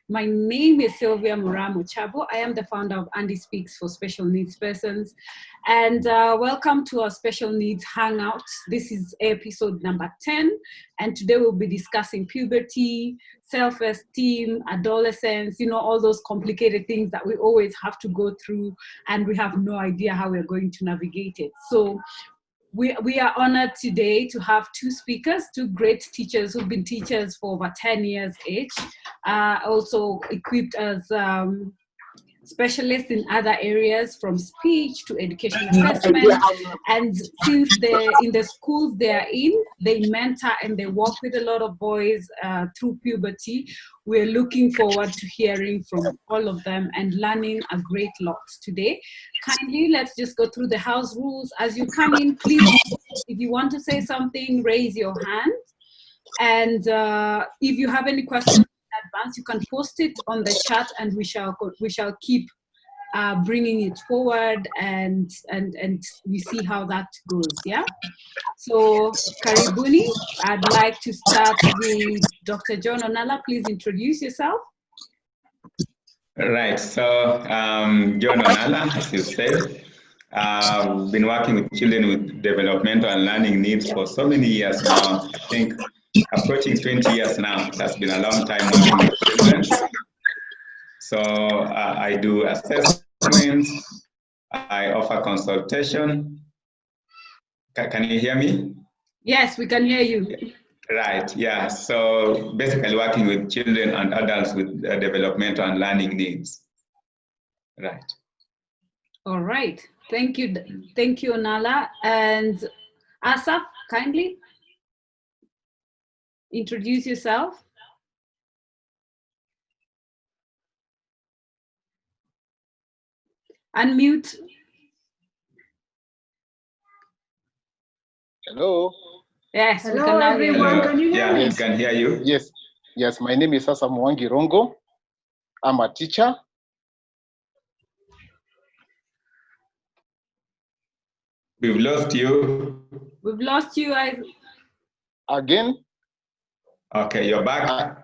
My name is Sylvia Mochabo. I am the founder of Andy Speaks for Special Needs Persons. And welcome to our Special Needs Hangout. This is episode number 10. And today we'll be discussing puberty, self-esteem, adolescence, all those complicated things that we always have to go through, and we have no idea how we're going to navigate it. So we are honored today to have two speakers, two great teachers who've been teachers for over 10 years each, also equipped as specialists in other areas from speech to education assessment. And since they're in the schools they're in, they mentor and they work with a lot of boys through puberty. We're looking forward to hearing from all of them and learning a great lot today. Kindly, let's just go through the house rules. As you come in, please, if you want to say something, raise your hand. And if you have any questions, advance, you can post it on the chat, and we shall keep bringing it forward, and we see how that goes. Yeah. So karibuni. I'd like to start with Dr. John Onala. Please introduce yourself. Right. So John Onala, as you said, I've been working with children with developmental and learning needs for so many years now. I think approaching 20 years now. It has been a long time working with children. So I do assessments, I offer consultation. Can you hear me? Yes, we can hear you. Right, yeah. So basically working with children and adults with developmental and learning needs. Right. All right. Thank you, Onala. And Asaf, kindly introduce yourself. Unmute. Hello. Yes, hello, we can now hear everyone. you. Can you hear me? We can hear you. Yes. My name is Asa Mwangi Rongo. I'm a teacher. We've lost you. We've lost you. Again? Okay, you're back.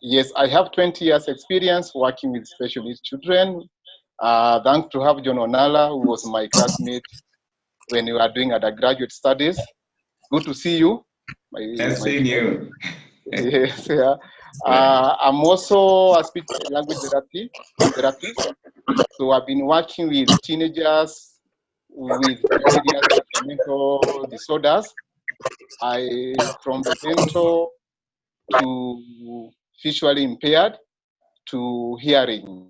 Yes, I have 20 years experience working with special needs children. Thanks to have John Onala, who was my classmate when we were doing undergraduate studies. Good to see you. Nice seeing you. Yes, yeah. I'm also a speech language therapist. So I've been working with teenagers with various mental disorders. From the mental to visually impaired to hearing.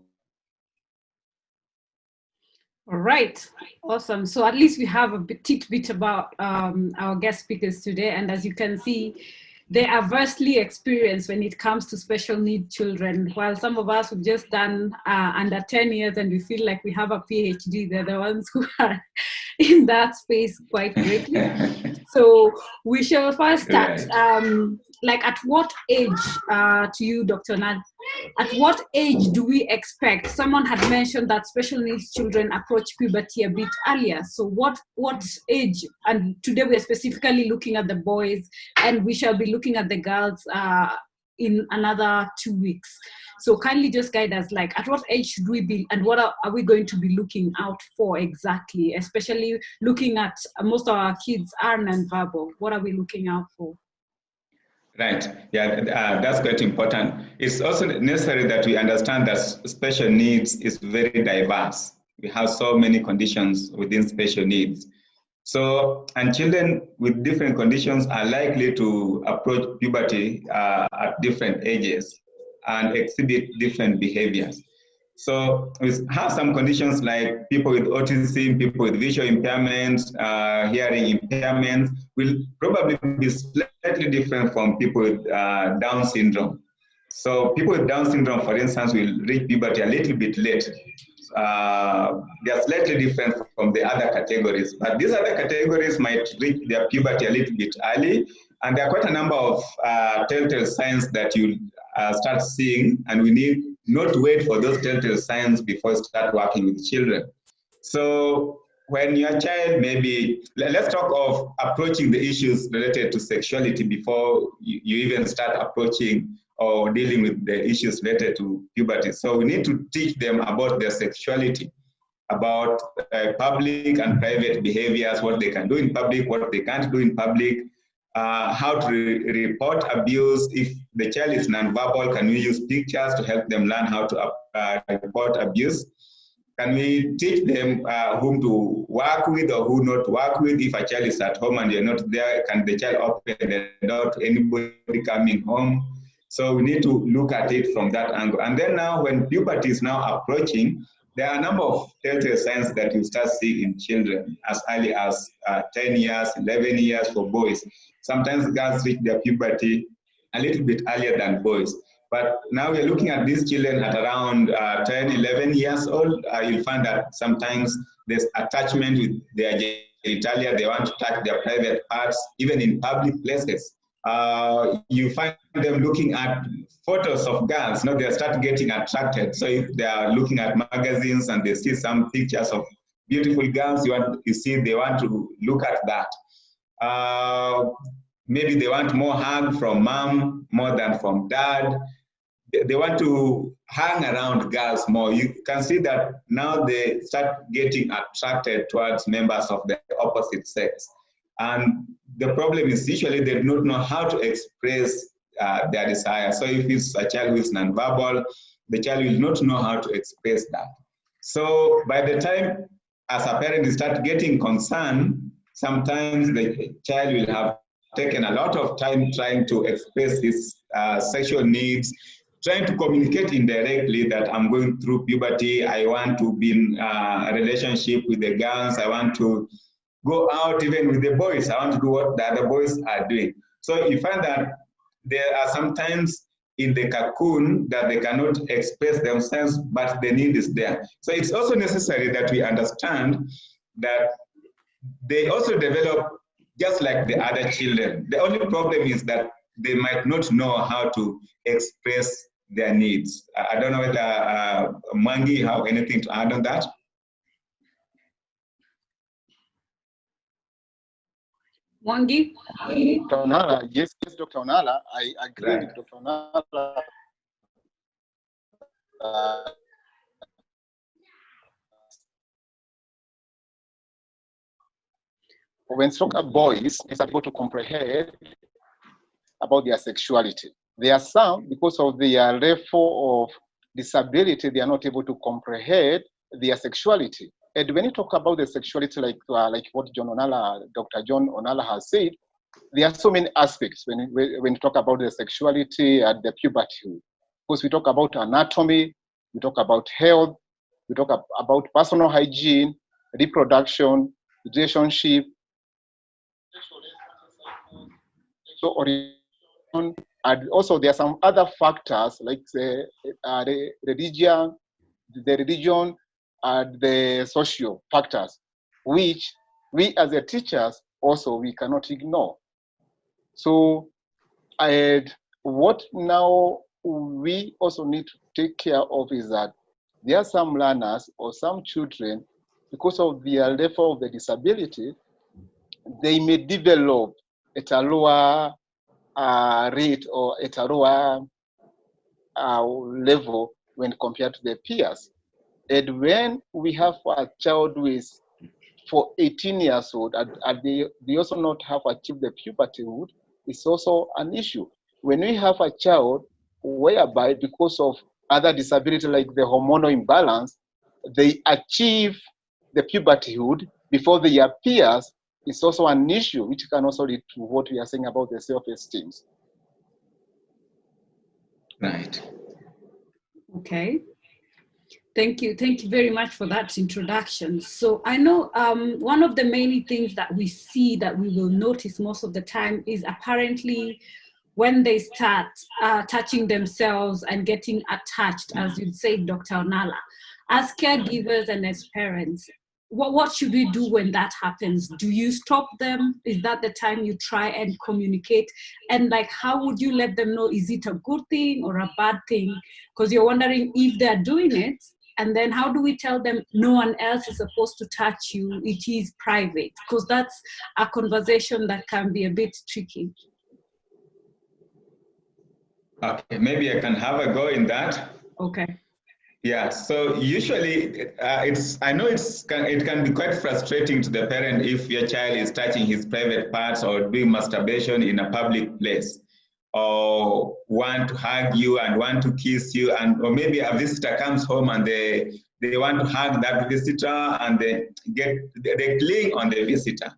All right, awesome. So at least we have a bit about our guest speakers today. And as you can see, they are vastly experienced when it comes to special needs children. While some of us have just done under 10 years and we feel like we have a PhD, they're the ones who are in that space quite greatly. So we shall first start. Like at what age, to you, Dr. Nad, at what age do we expect? Someone had mentioned that special needs children approach puberty a bit earlier. So what age? And today we're specifically looking at the boys, and we shall be looking at the girls in another 2 weeks. So kindly just guide us, like at what age should we be, and what are we going to be looking out for exactly, especially looking at most of our kids are nonverbal. What are we looking out for? Right, yeah, that's quite important. It's also necessary that we understand that special needs is very diverse. We have so many conditions within special needs. So, and children with different conditions are likely to approach puberty at different ages and exhibit different behaviors. So we have some conditions like people with autism, people with visual impairments, hearing impairments will probably be slightly different from people with Down syndrome. So people with Down syndrome, for instance, will reach puberty a little bit late. They are slightly different from the other categories, but these other categories might reach their puberty a little bit early, and there are quite a number of telltale signs that you start seeing, and we need not to wait for those telltale signs before you start working with children. So when your child maybe, let's talk of approaching the issues related to sexuality before you even start approaching or dealing with the issues related to puberty. So we need to teach them about their sexuality, about public and private behaviors, what they can do in public, what they can't do in public, how to report abuse. If the child is nonverbal, can we use pictures to help them learn how to report abuse? Can we teach them whom to work with or who not to work with? If a child is at home and you're not there, can the child open the door to anybody coming home? So we need to look at it from that angle. And then now when puberty is now approaching, there are a number of telltale signs that you start seeing in children as early as 10 years, 11 years for boys. Sometimes girls reach their puberty a little bit earlier than boys. But now we're looking at these children at around 10, 11 years old. You'll find that sometimes there's attachment with their genitalia. They want to touch their private parts, even in public places. You find them looking at photos of girls. They start getting attracted. So if they are looking at magazines and they see some pictures of beautiful girls, you see they want to look at that. Maybe they want more hug from mom more than from dad. They want to hang around girls more. You can see that now they start getting attracted towards members of the opposite sex. And the problem is usually they don't know how to express their desire. So if it's a child who is nonverbal, the child will not know how to express that. So by the time as a parent you start getting concerned, sometimes the child will have taken a lot of time trying to express his sexual needs, trying to communicate indirectly that I'm going through puberty, I want to be in a relationship with the girls, I want to go out even with the boys, I want to do what the other boys are doing. So you find that there are sometimes in the cocoon that they cannot express themselves, but the need is there. So it's also necessary that we understand that they also develop just like the other children. The only problem is that they might not know how to express their needs. I don't know whether Mwangi have anything to add on that. Mwangi? Dr. Onala, yes, Dr. Onala, I agree with Dr. Onala. When soccer boys is able to comprehend about their sexuality, there are some, because of their level of disability, they are not able to comprehend their sexuality. And when you talk about the sexuality, like what Dr. John Onala has said, there are so many aspects when you talk about the sexuality at the puberty. Because we talk about anatomy, we talk about health, we talk about personal hygiene, reproduction, relationship, and also there are some other factors like the religion, and the social factors, which we as the teachers also we cannot ignore. So, what now we also need to take care of is that there are some learners or some children, because of their level of the disability, they may develop at a lower rate or at a lower level when compared to their peers. And when we have a child who is for 18 years old and they also not have achieved the pubertyhood, it's also an issue. When we have a child whereby because of other disability like the hormonal imbalance, they achieve the pubertyhood before their peers, it's also an issue which can also lead to what we are saying about the self-esteem. Right. Okay. Thank you very much for that introduction. So I know one of the many things that we see that we will notice most of the time is apparently when they start touching themselves and getting attached, as you said, Dr. Onala. As caregivers and as parents, what should we do when that happens? Do you stop them? Is that the time you try and communicate? And like, how would you let them know, is it a good thing or a bad thing? Because you're wondering if they're doing it, and then how do we tell them no one else is supposed to touch you, it is private? Because that's a conversation that can be a bit tricky. Okay, maybe I can have a go in that. Okay. Yeah, so usually it can be quite frustrating to the parent if your child is touching his private parts or doing masturbation in a public place, or want to hug you and want to kiss you, and or maybe a visitor comes home and they want to hug that visitor and they cling on the visitor,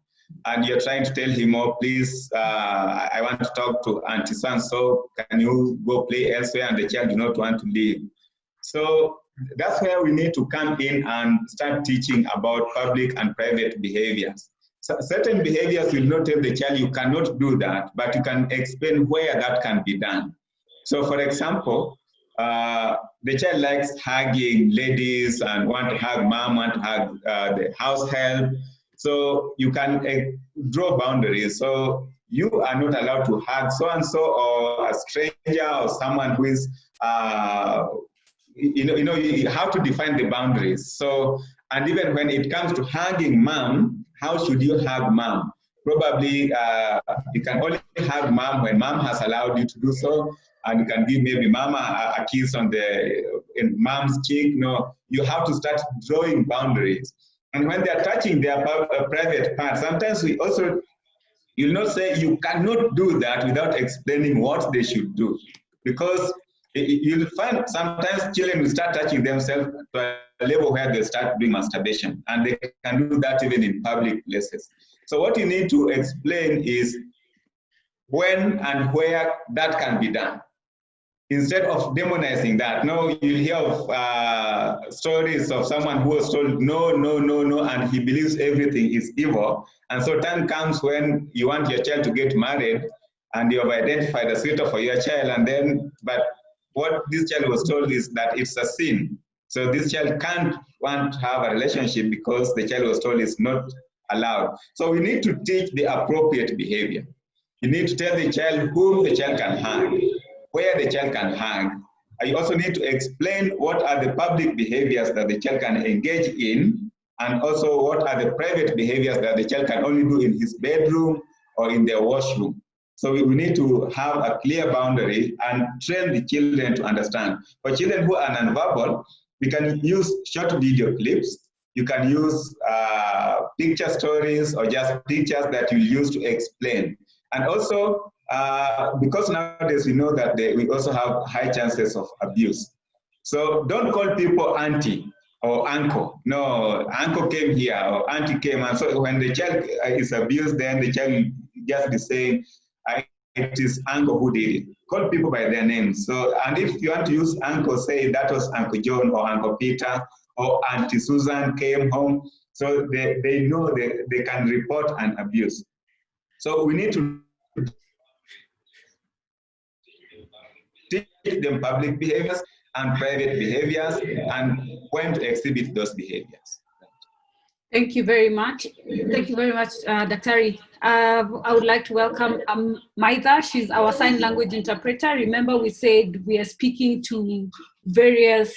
and you're trying to tell him, oh please, I want to talk to Auntie so can you go play elsewhere, and the child do not want to leave. So that's where we need to come in and start teaching about public and private behaviors. So certain behaviors will not tell the child you cannot do that, but you can explain where that can be done. So for example, the child likes hugging ladies and want to hug mom, want to hug the house help. So you can draw boundaries. So you are not allowed to hug so-and-so or a stranger or someone who is you have to define the boundaries. So, and even when it comes to hugging mom, how should you hug mom? Probably you can only hug mom when mom has allowed you to do so, and you can give maybe mama a kiss on in mom's cheek. No, you have to start drawing boundaries. And when they are touching their private parts, sometimes you'll not say you cannot do that without explaining what they should do, because you'll find sometimes children will start touching themselves to a level where they start doing masturbation, and they can do that even in public places. So what you need to explain is when and where that can be done, instead of demonizing that. No, you hear of stories of someone who was told no, no, no, no, and he believes everything is evil. And so time comes when you want your child to get married, and you have identified a suitor for your child, and then, but what this child was told is that it's a sin. So this child can't want to have a relationship because the child was told it's not allowed. So we need to teach the appropriate behavior. You need to tell the child whom the child can hug, where the child can hug. You also need to explain what are the public behaviors that the child can engage in, and also what are the private behaviors that the child can only do in his bedroom or in their washroom. So we need to have a clear boundary and train the children to understand. For children who are nonverbal, we can use short video clips. You can use picture stories or just pictures that you use to explain. And also, because nowadays we know that we also have high chances of abuse. So don't call people auntie or uncle. No, uncle came here or auntie came. And so when the child is abused, then the child just be saying, it is uncle who did it. Call people by their names. So, and if you want to use uncle, say that was Uncle John or Uncle Peter or Auntie Susan came home. So they know they can report an abuse. So we need to teach them public behaviors and private behaviors and when to exhibit those behaviors. Thank you very much. Thank you very much, Daktari. I would like to welcome Maida. She's our sign language interpreter. Remember, we said we are speaking to various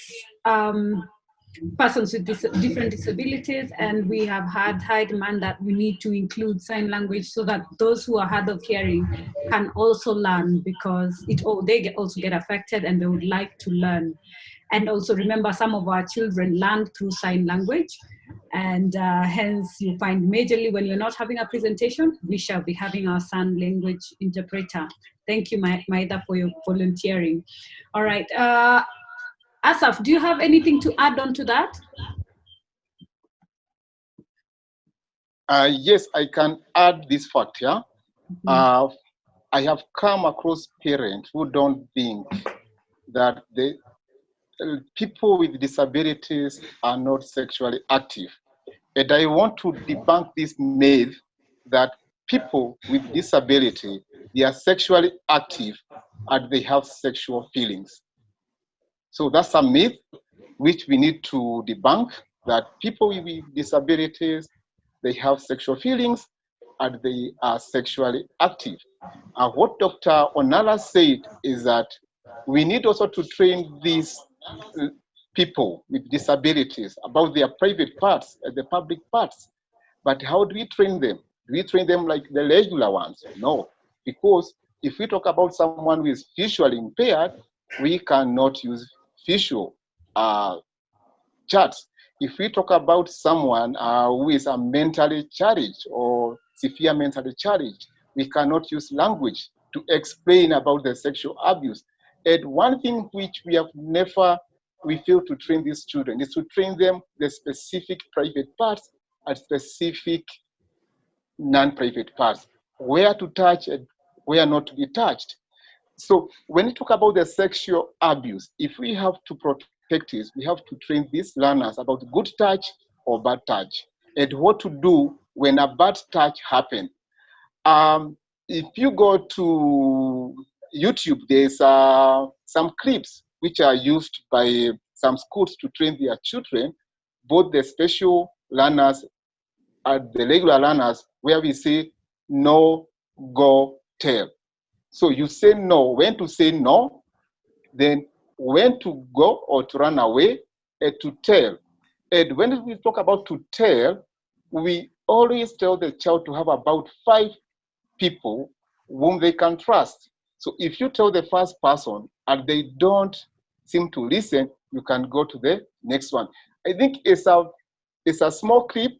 persons with different disabilities, and we have had high demand that we need to include sign language so that those who are hard of hearing can also learn, because they also get affected and they would like to learn. And also remember, some of our children learn through sign language, and hence you find majorly when you're not having a presentation, we shall be having our sign language interpreter. Thank you, Maida, for your volunteering. All right. Asaf, do you have anything to add on to that? Yes, I can add this fact here. Yeah? I have come across parents who don't think that people with disabilities are not sexually active. And I want to debunk this myth that people with disability, they are sexually active and they have sexual feelings. So that's a myth which we need to debunk, that people with disabilities, they have sexual feelings and they are sexually active. And what Dr. Onala said is that we need also to train these people with disabilities about their private parts and the public parts. But how do we train them? Do we train them like the regular ones? No, because If we talk about someone who is visually impaired, we cannot use visual charts. If we talk about someone who is a mentally challenged or severe mentally challenged, we cannot use language to explain about the sexual abuse. And one thing which we fail to train these children is to train them the specific private parts and specific non-private parts, where to touch and where not to be touched. So when you talk about the sexual abuse, if we have to protect it, we have to train these learners about good touch or bad touch and what to do when a bad touch happens. If you go to YouTube, there's some clips which are used by some schools to train their children, both the special learners and the regular learners, where we say no, go, tell. So you say no, when to say no, then when to go or to run away, and to tell. And when we talk about to tell, we always tell the child to have about 5 people whom they can trust. So if you tell the first person and they don't seem to listen, you can go to the next one. I think it's a small clip.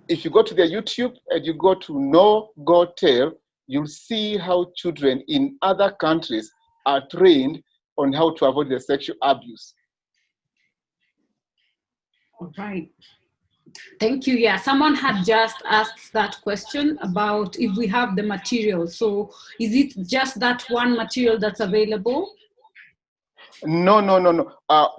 If you go to the YouTube and you go to No, Go, Tell, you'll see how children in other countries are trained on how to avoid the sexual abuse. All right. Thank you. Yeah, someone had just asked that question about if we have the material. So is it just that one material that's available? No.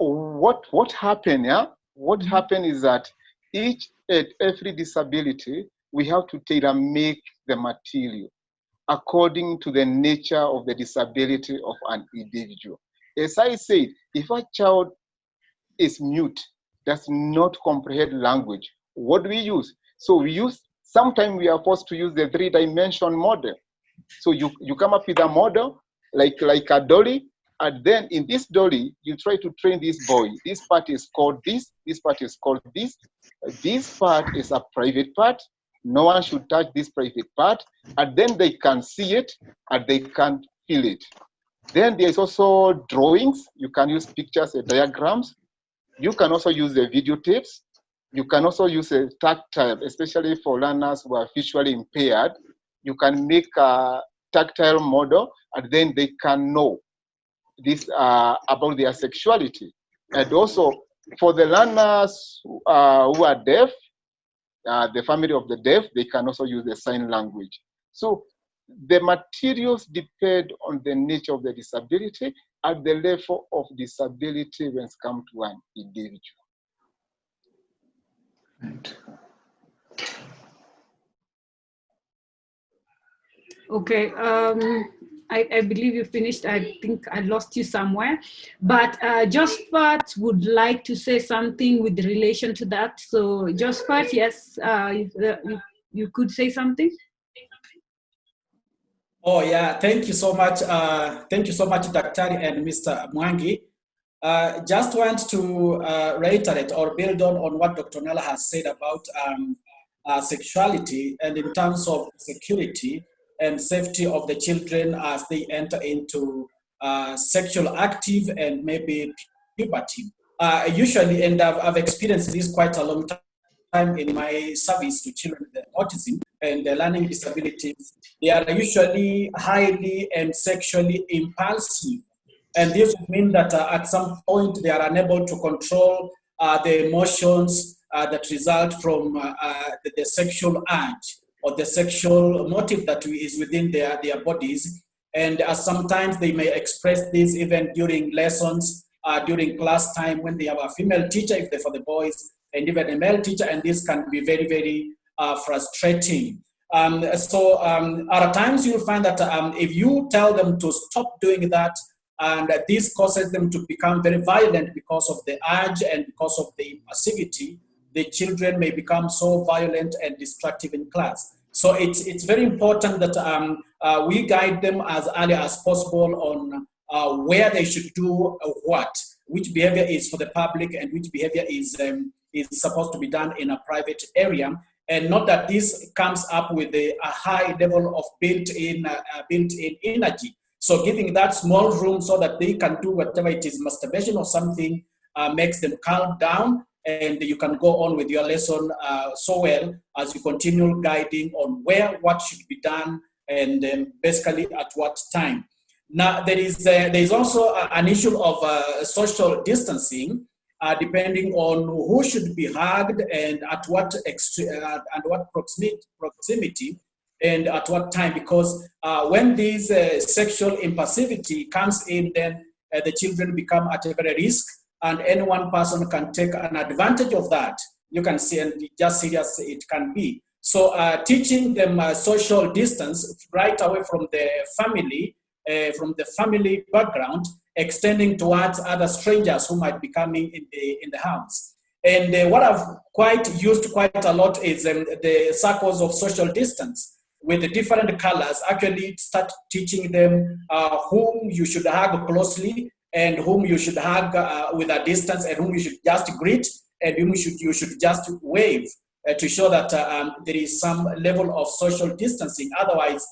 What happened, yeah? What happened is that each and every disability, we have to tailor-make the material according to the nature of the disability of an individual. As I said, if a child is mute, does not comprehend language, what do we use? So sometimes we are forced to use the 3-dimension model. So you come up with a model like a dolly, and then in this dolly, you try to train this boy. This part is called this part is called this. This part is a private part. No one should touch this private part, and then they can see it and they can feel it. Then there's also drawings. You can use pictures and diagrams. You can also use the videotapes. You can also use a tactile, especially for learners who are visually impaired. You can make a tactile model, and then they can know this about their sexuality. And also, for the learners who are deaf, the family of the deaf, they can also use the sign language. So the materials depend on the nature of the disability and the level of disability when it comes to an individual. Right. Okay, I believe you finished. I think I lost you somewhere, but Josphat would like to say something with relation to that. So Josphat, yes, you could say something. Oh yeah, thank you so much. Thank you so much, Daktari and Mr. Mwangi. Just want to reiterate or build on what Dr. Nella has said about sexuality and in terms of security and safety of the children as they enter into sexual active and maybe puberty. Usually, and I've experienced this quite a long time in my service to children with autism and learning disabilities, they are usually highly and sexually impulsive. And this would mean that at some point they are unable to control the emotions that result from the sexual urge or the sexual motive that is within their bodies. And sometimes they may express this even during lessons, during class time when they have a female teacher, if they're for the boys, and even a male teacher, and this can be very, very frustrating. At times you'll find that if you tell them to stop doing that, and this causes them to become very violent because of the urge and because of the passivity, the children may become so violent and destructive in class. So it's very important that we guide them as early as possible on where they should do what, which behavior is for the public and which behavior is supposed to be done in a private area. And not that this comes up with a high level of built-in energy. So giving that small room so that they can do whatever it is, masturbation or something, makes them calm down, and you can go on with your lesson so well as you continue guiding on what should be done, and basically at what time. Now, there is also an issue of social distancing, depending on who should be hugged and at what proximity and at what time. Because when this sexual impulsivity comes in, then the children become at a very risk, and any one person can take an advantage of that. You can see, and just serious it can be. So teaching them social distance right away from the family background, extending towards other strangers who might be coming in the house. And what I've used quite a lot is the circles of social distance with the different colors. Actually start teaching them whom you should hug closely and whom you should hug with a distance, and whom you should just greet and whom you should just wave, to show that there is some level of social distancing. Otherwise,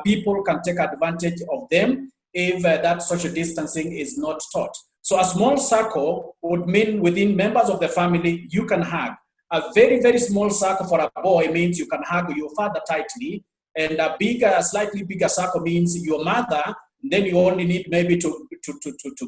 people can take advantage of them if that social distancing is not taught. So a small circle would mean within members of the family, you can hug. A very, very small circle for a boy means you can hug your father tightly. And a slightly bigger circle means your mother. Then you only need maybe to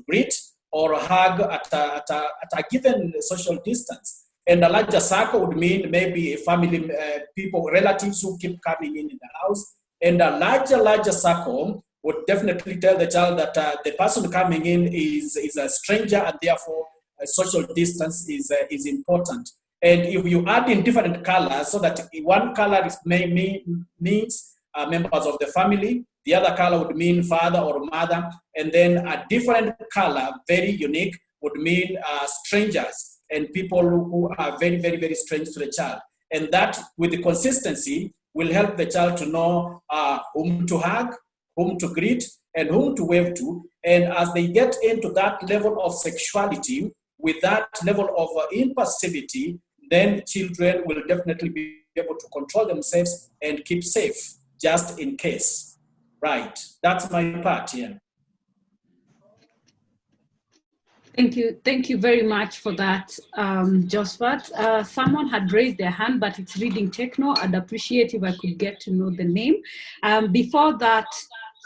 greet or hug at a given social distance. And a larger circle would mean maybe family people, relatives who keep coming in the house. And a larger circle would definitely tell the child that the person coming in is a stranger, and therefore social distance is important. And if you add in different colors, so that one color means members of the family, the other color would mean father or mother, and then a different color, very unique, would mean strangers and people who are very, very, very strange to the child. And that, with the consistency, will help the child to know whom to hug, whom to greet, and whom to wave to. And as they get into that level of sexuality, with that level of impulsivity, then children will definitely be able to control themselves and keep safe, just in case. Right, that's my part here. Thank you very much for that, Josphat. Someone had raised their hand, but it's reading techno. I'd appreciate if I could get to know the name. Before that,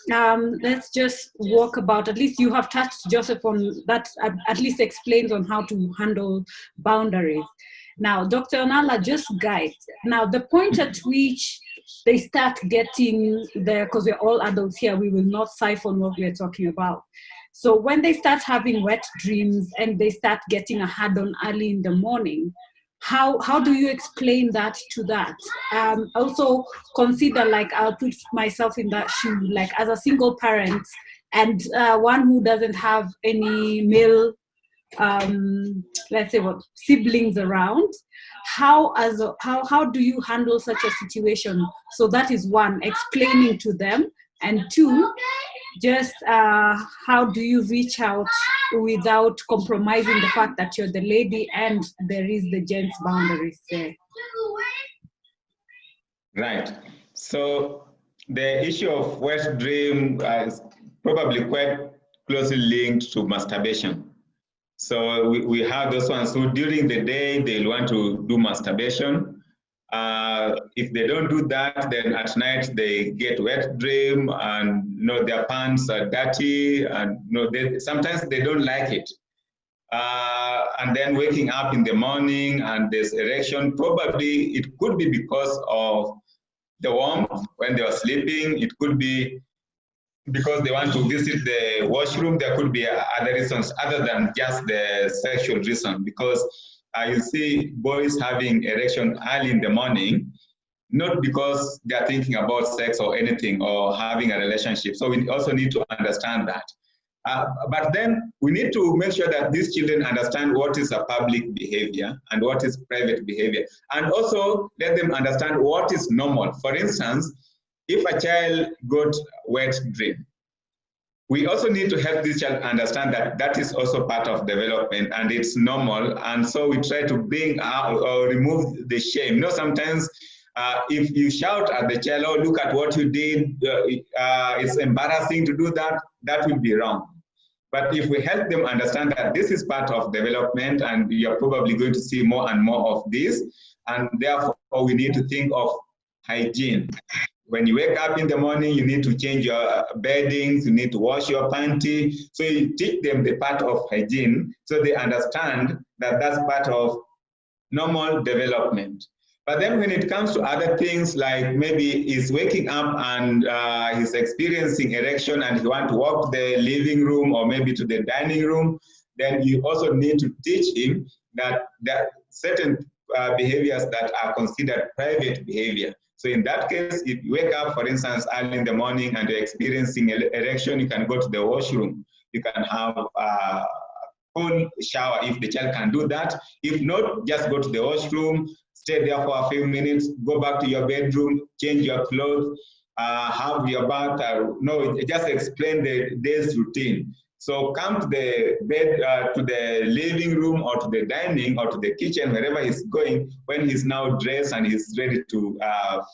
let's just walk about, at least you have touched, Joseph, on that, at least explains on how to handle boundaries. Now, Dr. Onala, just guide. Now, the point at which they start getting there, because we're all adults here, we will not siphon what we're talking about. So when they start having wet dreams and they start getting a hard-on early in the morning, how do you explain that to that? Also consider, like, I'll put myself in that shoe, like as a single parent and one who doesn't have any male, let's say, siblings around. How do you handle such a situation? So that is one, explaining to them, and two, just how do you reach out without compromising the fact that you're the lady and there is the gents boundaries there? Right. So the issue of wet dream is probably quite closely linked to masturbation. So we have those ones who during the day they'll want to do masturbation. If they don't do that, then at night they get wet dream, and their pants are dirty, and sometimes they don't like it. And then waking up in the morning and there's erection. Probably it could be because of the warmth when they were sleeping. It could be because they want to visit the washroom. There could be other reasons other than just the sexual reason, because you see boys having erection early in the morning, not because they're thinking about sex or anything or having a relationship. So we also need to understand that. But then we need to make sure that these children understand what is a public behavior and what is private behavior. And also let them understand what is normal. For instance, if a child got wet dream, we also need to help this child understand that that is also part of development and it's normal. And so we try to bring out or remove the shame. You know, sometimes if you shout at the child, oh, look at what you did, it's embarrassing to do that, that will be wrong. But if we help them understand that this is part of development and you're probably going to see more and more of this, and therefore we need to think of hygiene. When you wake up in the morning, you need to change your beddings, you need to wash your panty. So you teach them the part of hygiene so they understand that that's part of normal development. But then when it comes to other things, like maybe he's waking up and he's experiencing erection and he wants to walk to the living room or maybe to the dining room, then you also need to teach him that there are certain behaviors that are considered private behavior. So in that case, if you wake up, for instance, early in the morning and you're experiencing erection, you can go to the washroom. You can have a cold shower if the child can do that. If not, just go to the washroom, stay there for a few minutes, go back to your bedroom, change your clothes, have your bath. No, just explain the day's routine. So come to the bed, to the living room or to the dining or to the kitchen, wherever he's going, when he's now dressed and he's ready to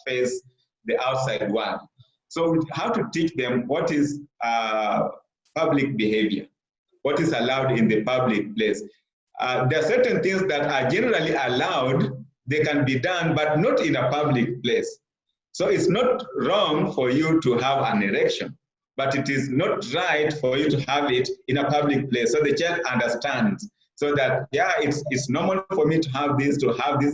face the outside world. So how to teach them what is public behavior, what is allowed in the public place. There are certain things that are generally allowed, they can be done, but not in a public place. So it's not wrong for you to have an erection, but it is not right for you to have it in a public place. So the child understands, so that, yeah, it's normal for me to have this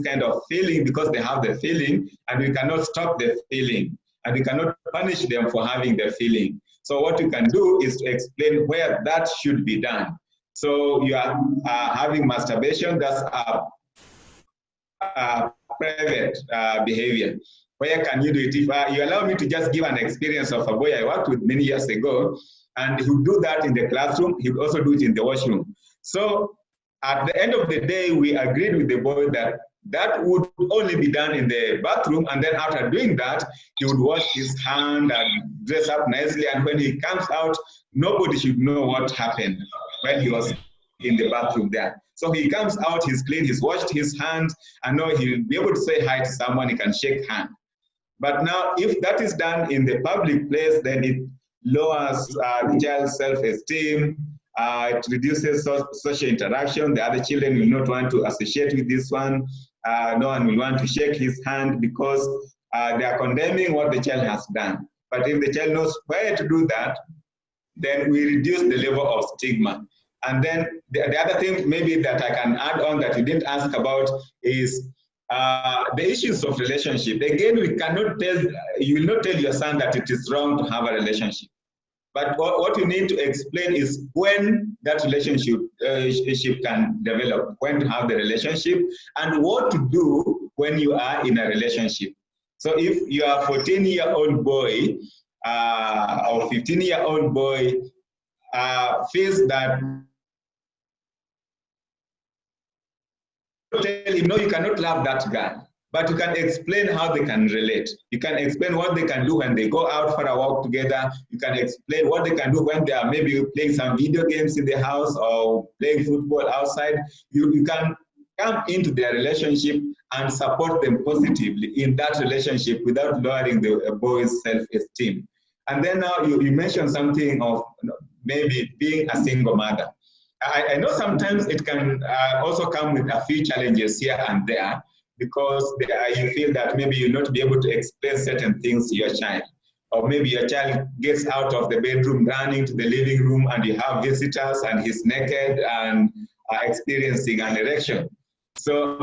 kind of feeling because they have the feeling, and we cannot stop the feeling, and we cannot punish them for having the feeling. So what you can do is to explain where that should be done. So you are having masturbation, that's a private behavior. Where can you do it? If you allow me to just give an experience of a boy I worked with many years ago, and he would do that in the classroom, he would also do it in the washroom. So at the end of the day, we agreed with the boy that that would only be done in the bathroom, and then after doing that, he would wash his hand and dress up nicely, and when he comes out, nobody should know what happened when he was in the bathroom there. So he comes out, he's clean, he's washed his hands, and now he'll be able to say hi to someone, he can shake hands. But now, if that is done in the public place, then it lowers the child's self-esteem, it reduces social interaction. The other children will not want to associate with this one. No one will want to shake his hand because they are condemning what the child has done. But if the child knows where to do that, then we reduce the level of stigma. And then the other thing maybe that I can add on that you didn't ask about is the issues of relationship. Again, we cannot tell, you will not tell your son that it is wrong to have a relationship. But what you need to explain is when that relationship can develop, when to have the relationship, and what to do when you are in a relationship. So if you are a 14-year-old boy or 15-year-old boy feels that, tell him, no, you cannot love that girl, but you can explain how they can relate. You can explain what they can do when they go out for a walk together. You can explain what they can do when they are maybe playing some video games in the house or playing football outside. You can come into their relationship and support them positively in that relationship without lowering the boy's self-esteem. And then now you mentioned something of maybe being a single mother. I know sometimes it can also come with a few challenges here and there, because you feel that maybe you'll not be able to explain certain things to your child. Or maybe your child gets out of the bedroom, running to the living room, and you have visitors and he's naked and experiencing an erection. So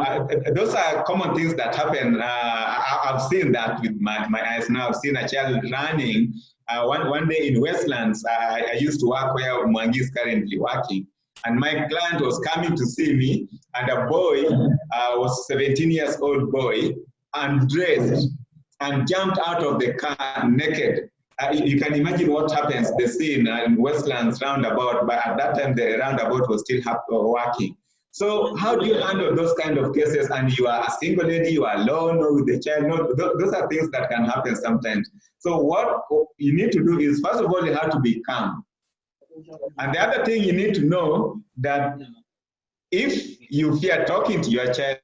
those are common things that happen. I've seen that with my eyes now. I've seen a child running. One day in Westlands, I used to work where Mwangi is currently working. And my client was coming to see me, and a boy was 17 years old boy, undressed and jumped out of the car naked. You can imagine what happens, the scene in Westlands roundabout, but at that time the roundabout was still working. So how do you handle those kind of cases? And you are a single lady, you are alone or with the child. No, those are things that can happen sometimes. So what you need to do is, first of all, you have to be calm. And the other thing you need to know that if you fear talking to your child,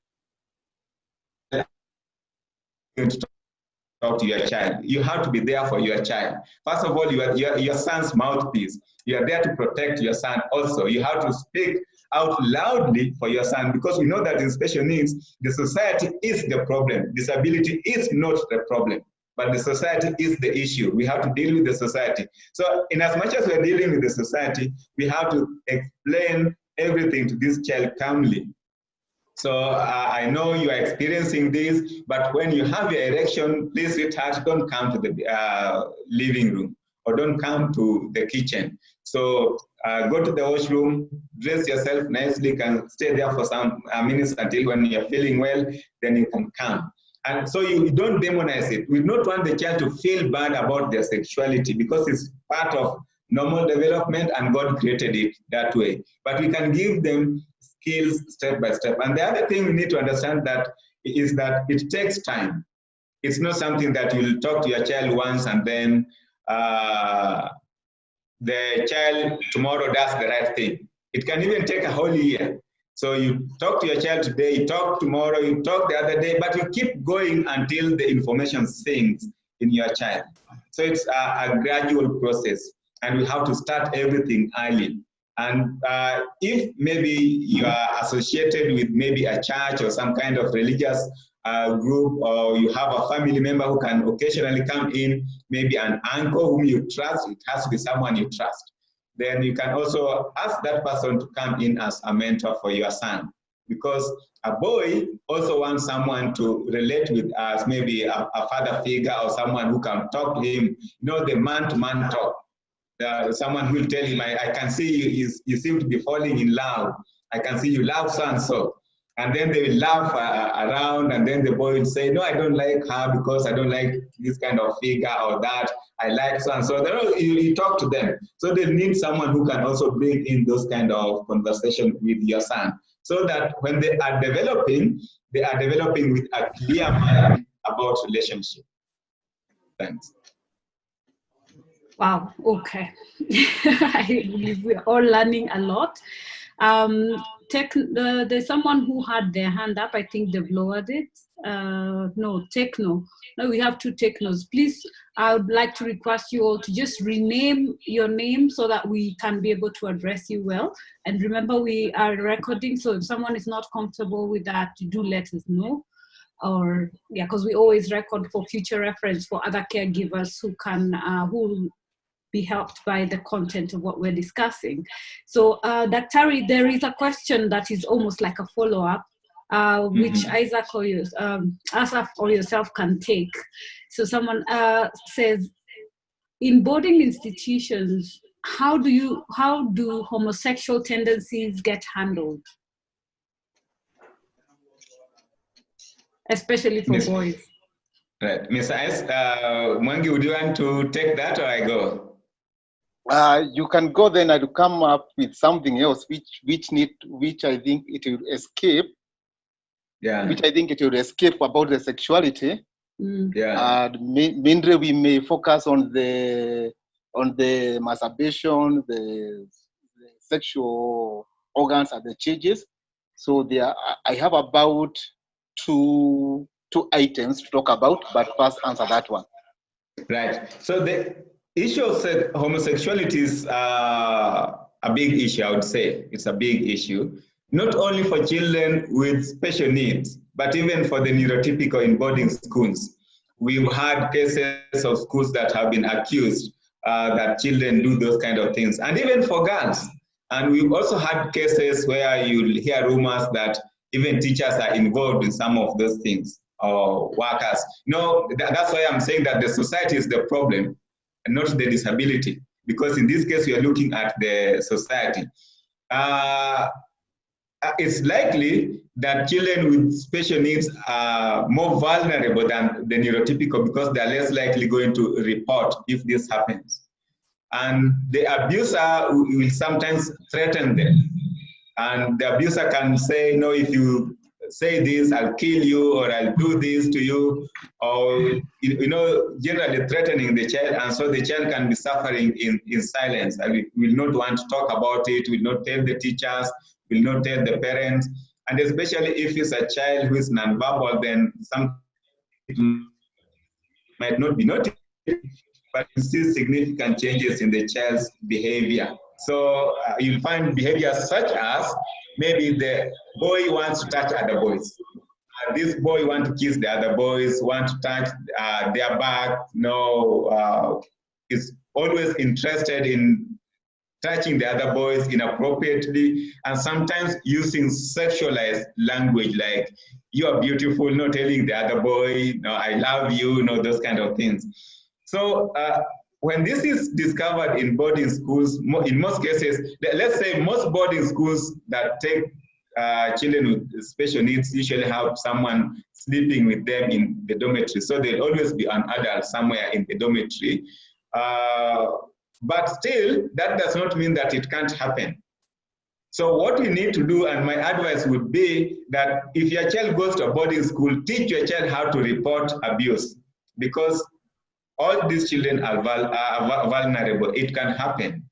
talk to your child. You have to be there for your child. First of all, you are your son's mouthpiece. You are there to protect your son also. You have to speak out loudly for your son, because we know that in special needs, the society is the problem. Disability is not the problem, but the society is the issue. We have to deal with the society. So in as much as we're dealing with the society, we have to explain everything to this child calmly. So I know you are experiencing this, but when you have your erection, please, sweetheart, don't come to the living room or don't come to the kitchen. So go to the washroom, dress yourself nicely, can stay there for some minutes until when you're feeling well, then you can come. And so you don't demonize it. We don't want the child to feel bad about their sexuality, because it's part of normal development and God created it that way. But we can give them skills step by step. And the other thing we need to understand that is that it takes time. It's not something that you'll talk to your child once and then the child tomorrow does the right thing. It can even take a whole year. So you talk to your child today, you talk tomorrow, you talk the other day, but you keep going until the information sinks in your child. So it's a gradual process, and we have to start everything early. And if maybe you are associated with maybe a church or some kind of religious group, or you have a family member who can occasionally come in, maybe an uncle whom you trust, it has to be someone you trust, then you can also ask that person to come in as a mentor for your son. Because a boy also wants someone to relate with, as maybe a father figure or someone who can talk to him, the man-to-man talk. Someone who will tell him, I can see you seem to be falling in love. I can see you love so-and-so. And then they will laugh around, and then the boy will say, no, I don't like her because I don't like this kind of figure or that. I like so-and-so. You talk to them. So they need someone who can also bring in those kind of conversation with your son, so that when they are developing with a clear mind about relationship. Thanks. Wow, okay. I believe we're all learning a lot. There's someone who had their hand up. I think they've lowered it. No, Techno. No, we have two Technos. Please, I would like to request you all to just rename your name so that we can be able to address you well. And remember, we are recording, so if someone is not comfortable with that, do let us know. Or yeah, because we always record for future reference for other caregivers who can who be helped by the content of what we're discussing. So Daktari, there is a question that is almost like a follow-up, which Isaac or Asaf or yourself can take. So someone says, in boarding institutions, how do homosexual tendencies get handled? Especially for boys. Right. Ms. Ice, Mwangi, would you want to take that or I go? You can go then. I'll come up with something else which I think it will escape. Yeah. Which I think it will escape about the sexuality. Yeah. Mainly we may focus on the masturbation, the sexual organs and the changes. So I have about two items to talk about, but first answer that one. Right. So the issue of homosexuality is a big issue, I would say. It's a big issue, not only for children with special needs, but even for the neurotypical in boarding schools. We've had cases of schools that have been accused that children do those kind of things, and even for girls. And we've also had cases where you hear rumors that even teachers are involved in some of those things, or workers. No, that's why I'm saying that the society is the problem and not the disability, because in this case we are looking at the society. It's likely that children with special needs are more vulnerable than the neurotypical, because they are less likely going to report if this happens. And the abuser will sometimes threaten them. And the abuser can say, no, if you say this, I'll kill you, or I'll do this to you, or, generally threatening the child, and so the child can be suffering in silence. And we will not want to talk about it, will not tell the teachers, will not tell the parents, and especially if it's a child who is nonverbal, then some might not be noticed, but you see significant changes in the child's behavior. So you'll find behaviors such as maybe the boy wants to touch other boys. This boy wants to kiss the other boys, want to touch their back, is always interested in touching the other boys inappropriately, and sometimes using sexualized language like, you are beautiful, not telling the other boy, no, I love you, those kind of things. So when this is discovered in boarding schools, in most cases, let's say most boarding schools that take children with special needs usually have someone sleeping with them in the dormitory. So there'll always be an adult somewhere in the dormitory. But still, that does not mean that it can't happen. So what we need to do, and my advice would be that if your child goes to a boarding school, teach your child how to report abuse, because all these children are vulnerable. It can happen.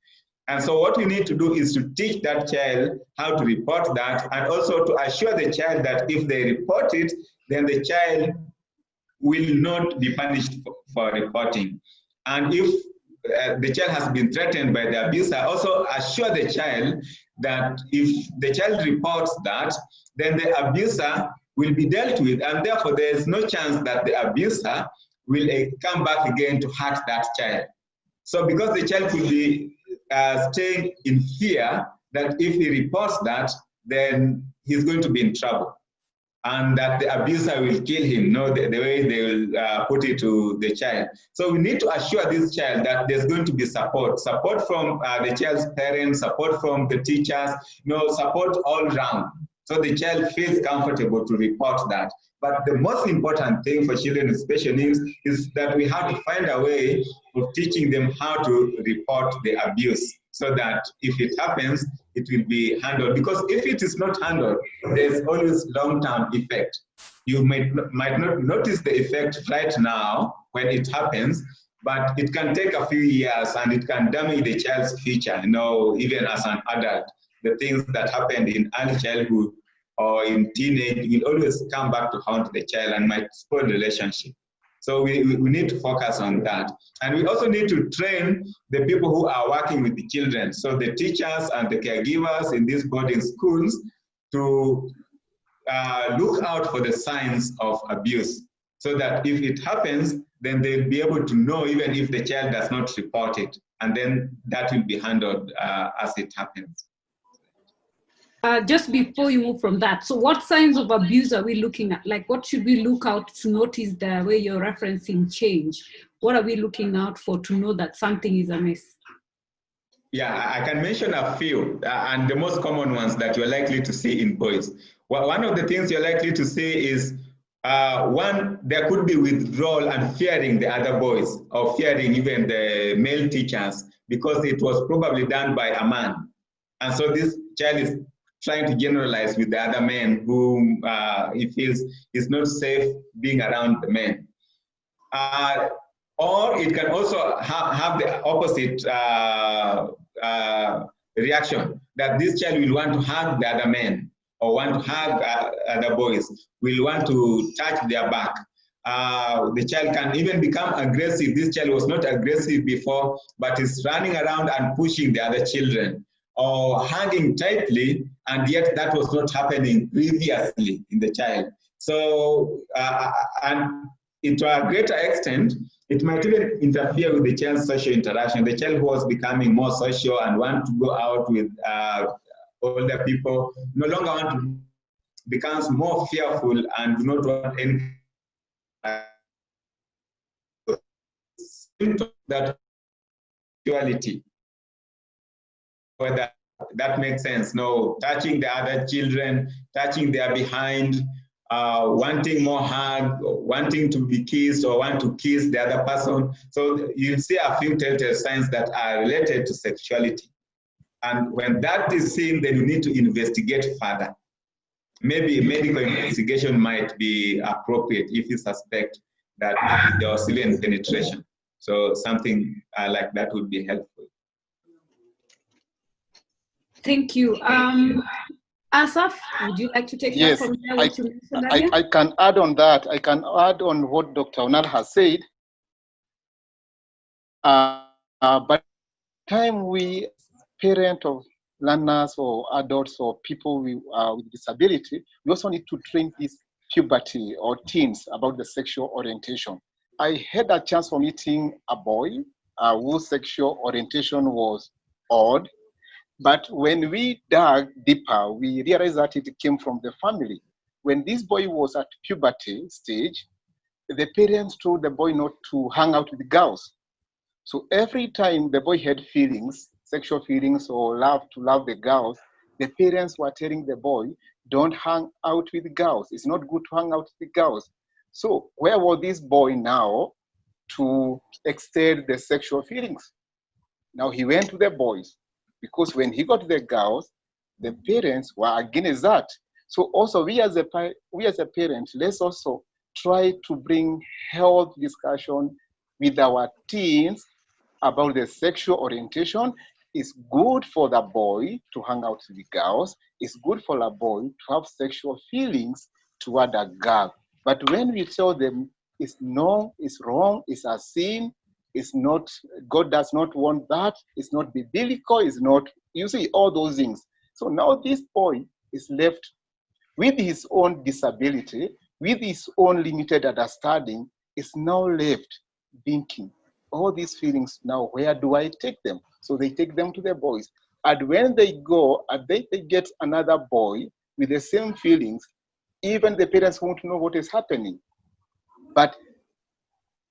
And so what we need to do is to teach that child how to report that, and also to assure the child that if they report it, then the child will not be punished for reporting. And if the child has been threatened by the abuser, also assure the child that if the child reports that, then the abuser will be dealt with, and therefore there is no chance that the abuser will come back again to hurt that child. So because the child could be staying in fear that if he reports that, then he's going to be in trouble, and that the abuser will kill him, the way they will put it to the child. So we need to assure this child that there's going to be support from the child's parents, support from the teachers, support all round, so the child feels comfortable to report that. But the most important thing for children with special needs is that we have to find a way of teaching them how to report the abuse, so that if it happens, it will be handled. Because if it is not handled, there's always long-term effect. You might not notice the effect right now when it happens, but it can take a few years and it can damage the child's future, even as an adult. The things that happened in early childhood or in teenage will always come back to haunt the child and might spoil the relationship. So we need to focus on that. And we also need to train the people who are working with the children, so the teachers and the caregivers in these boarding schools, to look out for the signs of abuse, so that if it happens, then they'll be able to know even if the child does not report it, and then that will be handled as it happens. Just before you move from that, so what signs of abuse are we looking at? Like, what should we look out to notice the way you're referencing change? What are we looking out for to know that something is amiss? Yeah, I can mention a few, and the most common ones that you're likely to see in boys. Well, one of the things you're likely to see is, one, there could be withdrawal and fearing the other boys, or fearing even the male teachers, because it was probably done by a man. And so this child is trying to generalize with the other men whom he feels is not safe being around the men. Or it can also have the opposite reaction, that this child will want to hug the other men, or want to hug other boys, will want to touch their back. The child can even become aggressive. This child was not aggressive before, but is running around and pushing the other children, or hugging tightly, and yet that was not happening previously in the child. So, and to a greater extent, it might even interfere with the child's social interaction. The child who was becoming more social and want to go out with older people, no longer want to, becomes more fearful and do not want any that sexuality. Whether that makes sense. No, touching the other children, touching their behind, wanting more hug, wanting to be kissed, or want to kiss the other person. So you'll see a few telltale signs that are related to sexuality. And when that is seen, then you need to investigate further. maybe medical investigation might be appropriate if you suspect that maybe there was civilian penetration. So something like that would be helpful. Thank you. Asaf, would you like to take that Yes, from there, what you mentioned earlier? I can add on that. I can add on what Dr. Onal has said. But time we parent of learners or adults or people with disability, we also need to train these puberty or teens about the sexual orientation. I had a chance of meeting a boy whose sexual orientation was odd, but when we dug deeper, we realized that it came from the family. When this boy was at puberty stage, the parents told the boy not to hang out with girls. So every time the boy had feelings, sexual feelings or love to love the girls, the parents were telling the boy, don't hang out with girls. It's not good to hang out with girls. So where was this boy now to extend the sexual feelings? Now he went to the boys because when he got to the girls, the parents were against that. So also we as a parent, let's also try to bring health discussion with our teens about the sexual orientation. It's good for the boy to hang out with the girls. It's good for a boy to have sexual feelings toward a girl. But when we tell them it's no, it's wrong, it's a sin, it's not, God does not want that, it's not biblical, it's not, you see, all those things. So now this boy is left with his own disability, with his own limited understanding, is now left thinking, all these feelings now, where do I take them? So they take them to the boys. And when they go, and they get another boy with the same feelings, even the parents won't know what is happening. But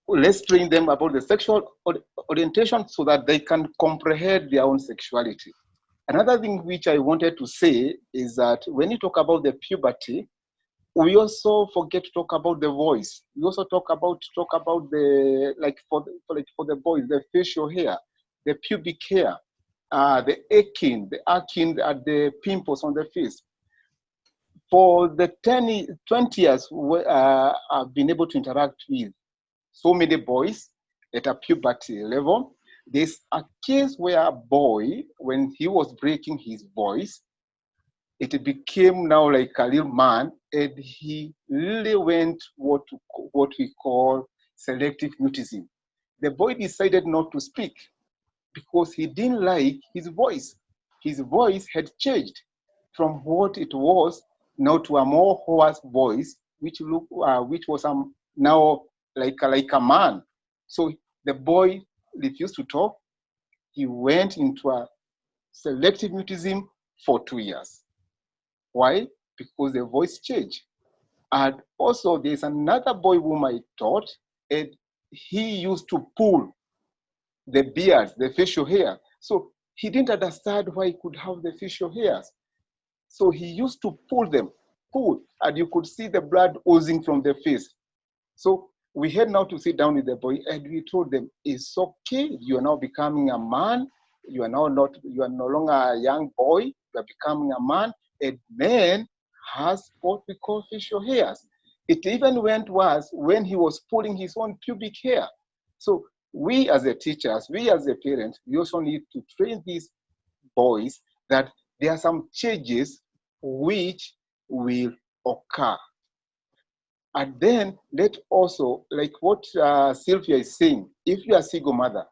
let's train them about the sexual orientation so that they can comprehend their own sexuality. Another thing which I wanted to say is that when you talk about the puberty, we also forget to talk about the voice. We also talk about the, like for the boys, the facial hair, the pubic hair, the aching, the pimples on the face. For the 20 years, I've been able to interact with so many boys at a puberty level. There's a case where a boy, when he was breaking his voice, it became now like a little man, and he really went what we call selective mutism. The boy decided not to speak because he didn't like his voice. His voice had changed from what it was now to a more hoarse voice, which was now like a man. So the boy refused to talk. He went into a selective mutism for 2 years. Why? Because the voice changed. And also there's another boy whom I taught, and he used to pull the beard, the facial hair. So he didn't understand why he could have the facial hairs. So he used to pull, and you could see the blood oozing from the face. So we had now to sit down with the boy, and we told them, it's okay, you are now becoming a man, you are no longer a young boy, you are becoming a man. A man has what we call facial hairs. It even went worse when he was pulling his own pubic hair. So we as a teachers, we as a parents, we also need to train these boys that there are some changes which will occur. And then let also, like what Sylvia is saying, if you are a single mother,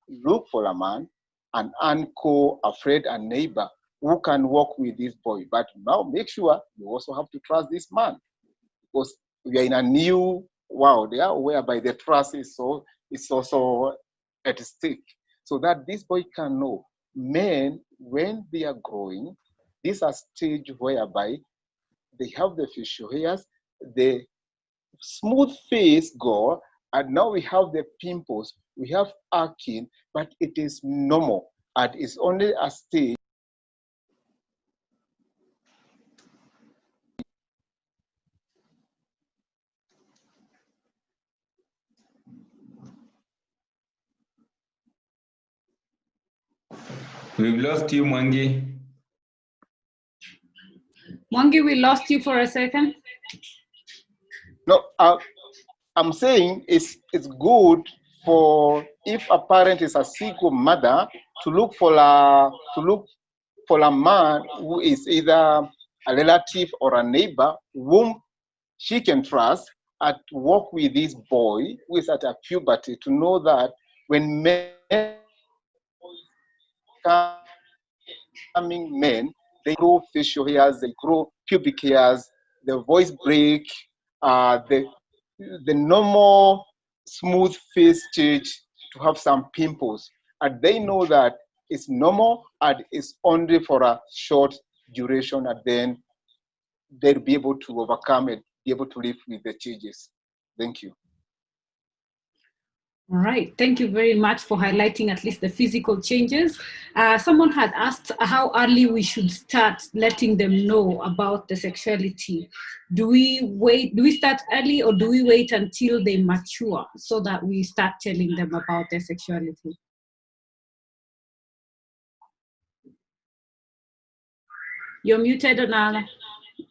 look for a man, an uncle, a friend, a neighbor who can work with this boy. But now make sure you also have to trust this man, because we are in a new world, yeah, whereby the trust is also at stake. So that this boy can know, men, when they are growing, this is a stage whereby they have the facial hairs, the smooth face go, and now we have the pimples, we have acne, but it is normal, and it's only a stage. We've lost you, Mwangi. Mwangi, we lost you for a second. No, I'm saying it's good for if a parent is a single mother to look for a man who is either a relative or a neighbor whom she can trust and work with this boy who is at a puberty to know that when becoming men, they grow facial hairs, they grow pubic hairs, the voice break, the normal smooth face change to have some pimples. And they know that it's normal and it's only for a short duration, and then they'll be able to overcome it, be able to live with the changes. Thank you. All right, thank you very much for highlighting at least the physical changes. Someone had asked how early we should start letting them know about the sexuality. Do we start early, or do we wait until they mature so that we start telling them about their sexuality? You're muted, Onala.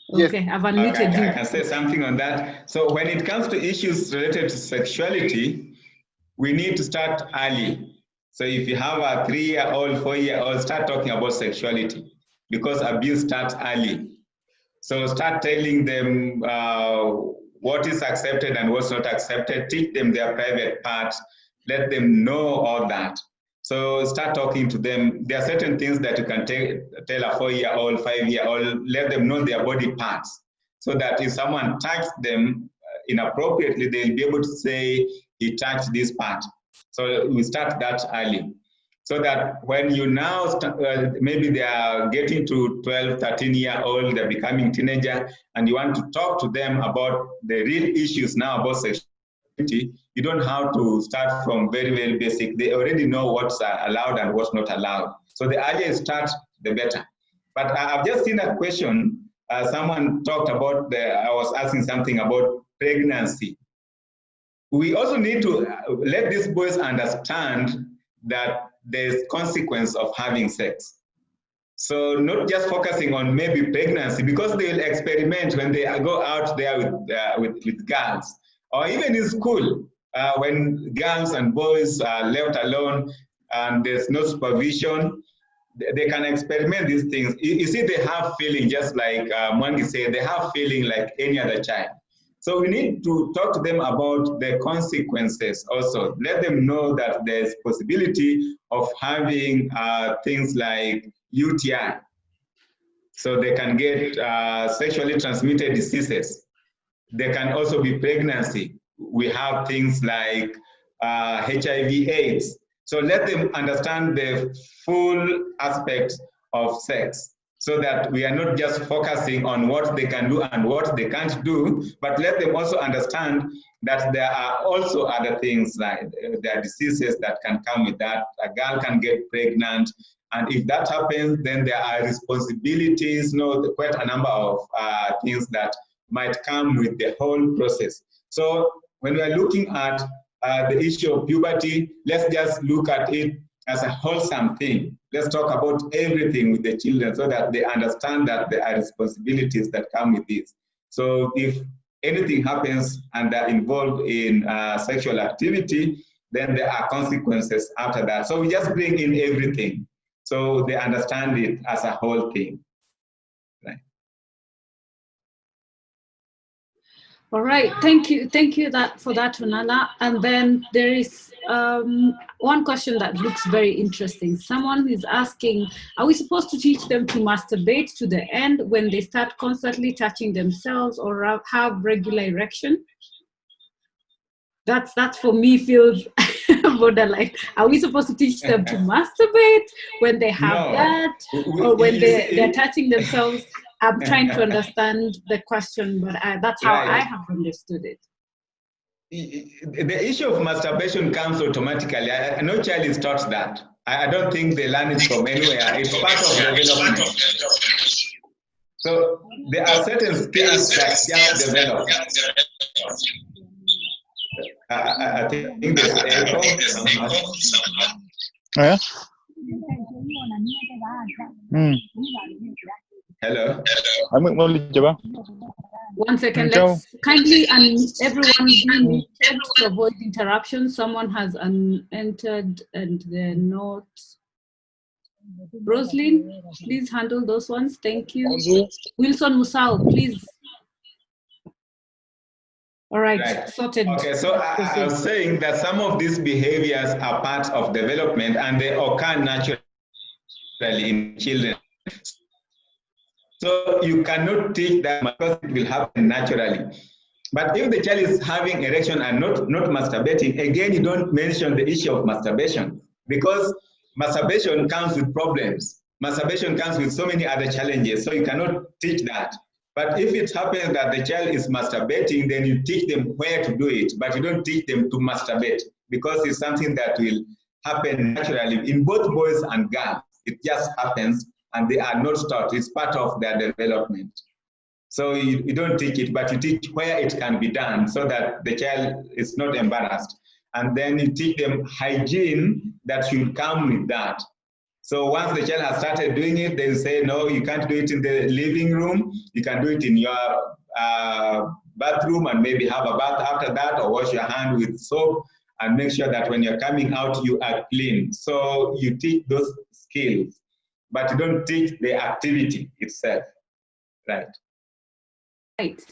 Yes. Okay, I've unmuted you. I can say something on that. So when it comes to issues related to sexuality, we need to start early. So if you have a 3-year-old, 4-year-old, start talking about sexuality, because abuse starts early. So start telling them what is accepted and what's not accepted. Teach them their private parts. Let them know all that. So start talking to them. There are certain things that you can tell a 4-year-old, 5-year-old, let them know their body parts, so that if someone touches them inappropriately, they'll be able to say, he touched this part. So we start that early. So that when you now, maybe they are getting to 12, 13-year-old, they're becoming teenager, and you want to talk to them about the real issues now about sexuality, you don't have to start from very, very basic. They already know what's allowed and what's not allowed. So the earlier you start, the better. But I've just seen a question. Someone talked about, I was asking something about pregnancy. We also need to let these boys understand that there's consequence of having sex. So not just focusing on maybe pregnancy, because they will experiment when they go out there with girls, or even in school, when girls and boys are left alone and there's no supervision, they can experiment these things. You see, they have feeling, just like Mwangi said, they have feeling like any other child. So we need to talk to them about the consequences also. Let them know that there's possibility of having things like UTI. So they can get sexually transmitted diseases. There can also be pregnancy. We have things like HIV/AIDS. So let them understand the full aspect of sex, so that we are not just focusing on what they can do and what they can't do, but let them also understand that there are also other things, like there are diseases that can come with that. A girl can get pregnant, and if that happens, then there are responsibilities, quite a number of things that might come with the whole process. So when we are looking at the issue of puberty, let's just look at it as a wholesome thing. Let's talk about everything with the children, so that they understand that there are responsibilities that come with this. So if anything happens and they're involved in sexual activity, then there are consequences after that. So we just bring in everything, so they understand it as a whole thing. Right. All right, thank you for that, Onala. And then there is one question that looks very interesting. Someone is asking, are we supposed to teach them to masturbate to the end when they start constantly touching themselves or have regular erection? That's for me feels borderline. Are we supposed to teach them to masturbate when they have that, or when they're touching themselves? I'm trying to understand the question, but that's how I have understood it. The issue of masturbation comes automatically. No child is taught that. I don't think they learn it from anywhere. It's part of development. So there are certain skills that just develop. I think there's echo. Yeah. Hello. One second, let's kindly everyone be muted to avoid interruption. Someone has entered and they're not. Roslyn, please handle those ones. Thank you. Wilson Musao, please. All right, sorted. Okay, so I was saying that some of these behaviors are part of development and they occur naturally in children. So you cannot teach that because it will happen naturally. But if the child is having erection and not masturbating, again, you don't mention the issue of masturbation because masturbation comes with problems. Masturbation comes with so many other challenges, so you cannot teach that. But if it happens that the child is masturbating, then you teach them where to do it, but you don't teach them to masturbate because it's something that will happen naturally in both boys and girls. It just happens and they are not taught. It's part of their development. So you don't teach it, but you teach where it can be done so that the child is not embarrassed. And then you teach them hygiene that should come with that. So once the child has started doing it, they say, no, you can't do it in the living room. You can do it in your bathroom and maybe have a bath after that or wash your hand with soap and make sure that when you're coming out, you are clean. So you teach those skills, but you don't teach the activity itself, right? Right.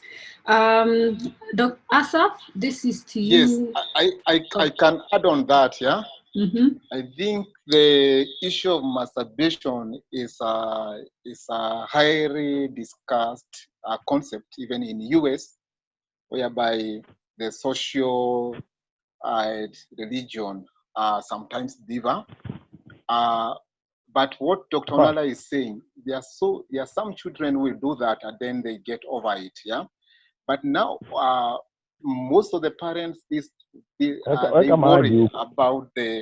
Dr. Asaf, this is to you. Yes, I can add on that, yeah? Mm-hmm. I think the issue of masturbation is a highly discussed concept, even in US, whereby the social religion sometimes differ. But what Dr. Nala is saying, there are some children who will do that and then they get over it, yeah? But now, most of the parents, they worry about the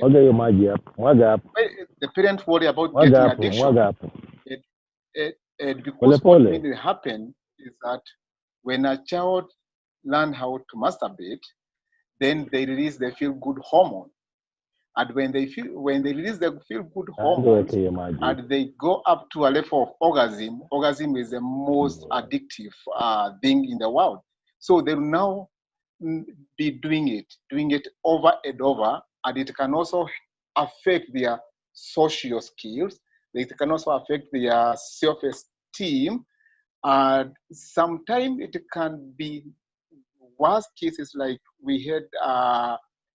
parents worry about getting addiction. Because what may happen is that when a child learns how to masturbate, then they release the feel-good hormone. And when they release the feel-good hormones, and they go up to a level of orgasm, orgasm is the most addictive thing in the world. So they will now be doing it over and over, and it can also affect their social skills. It can also affect their self-esteem. And sometimes it can be worst cases like we had.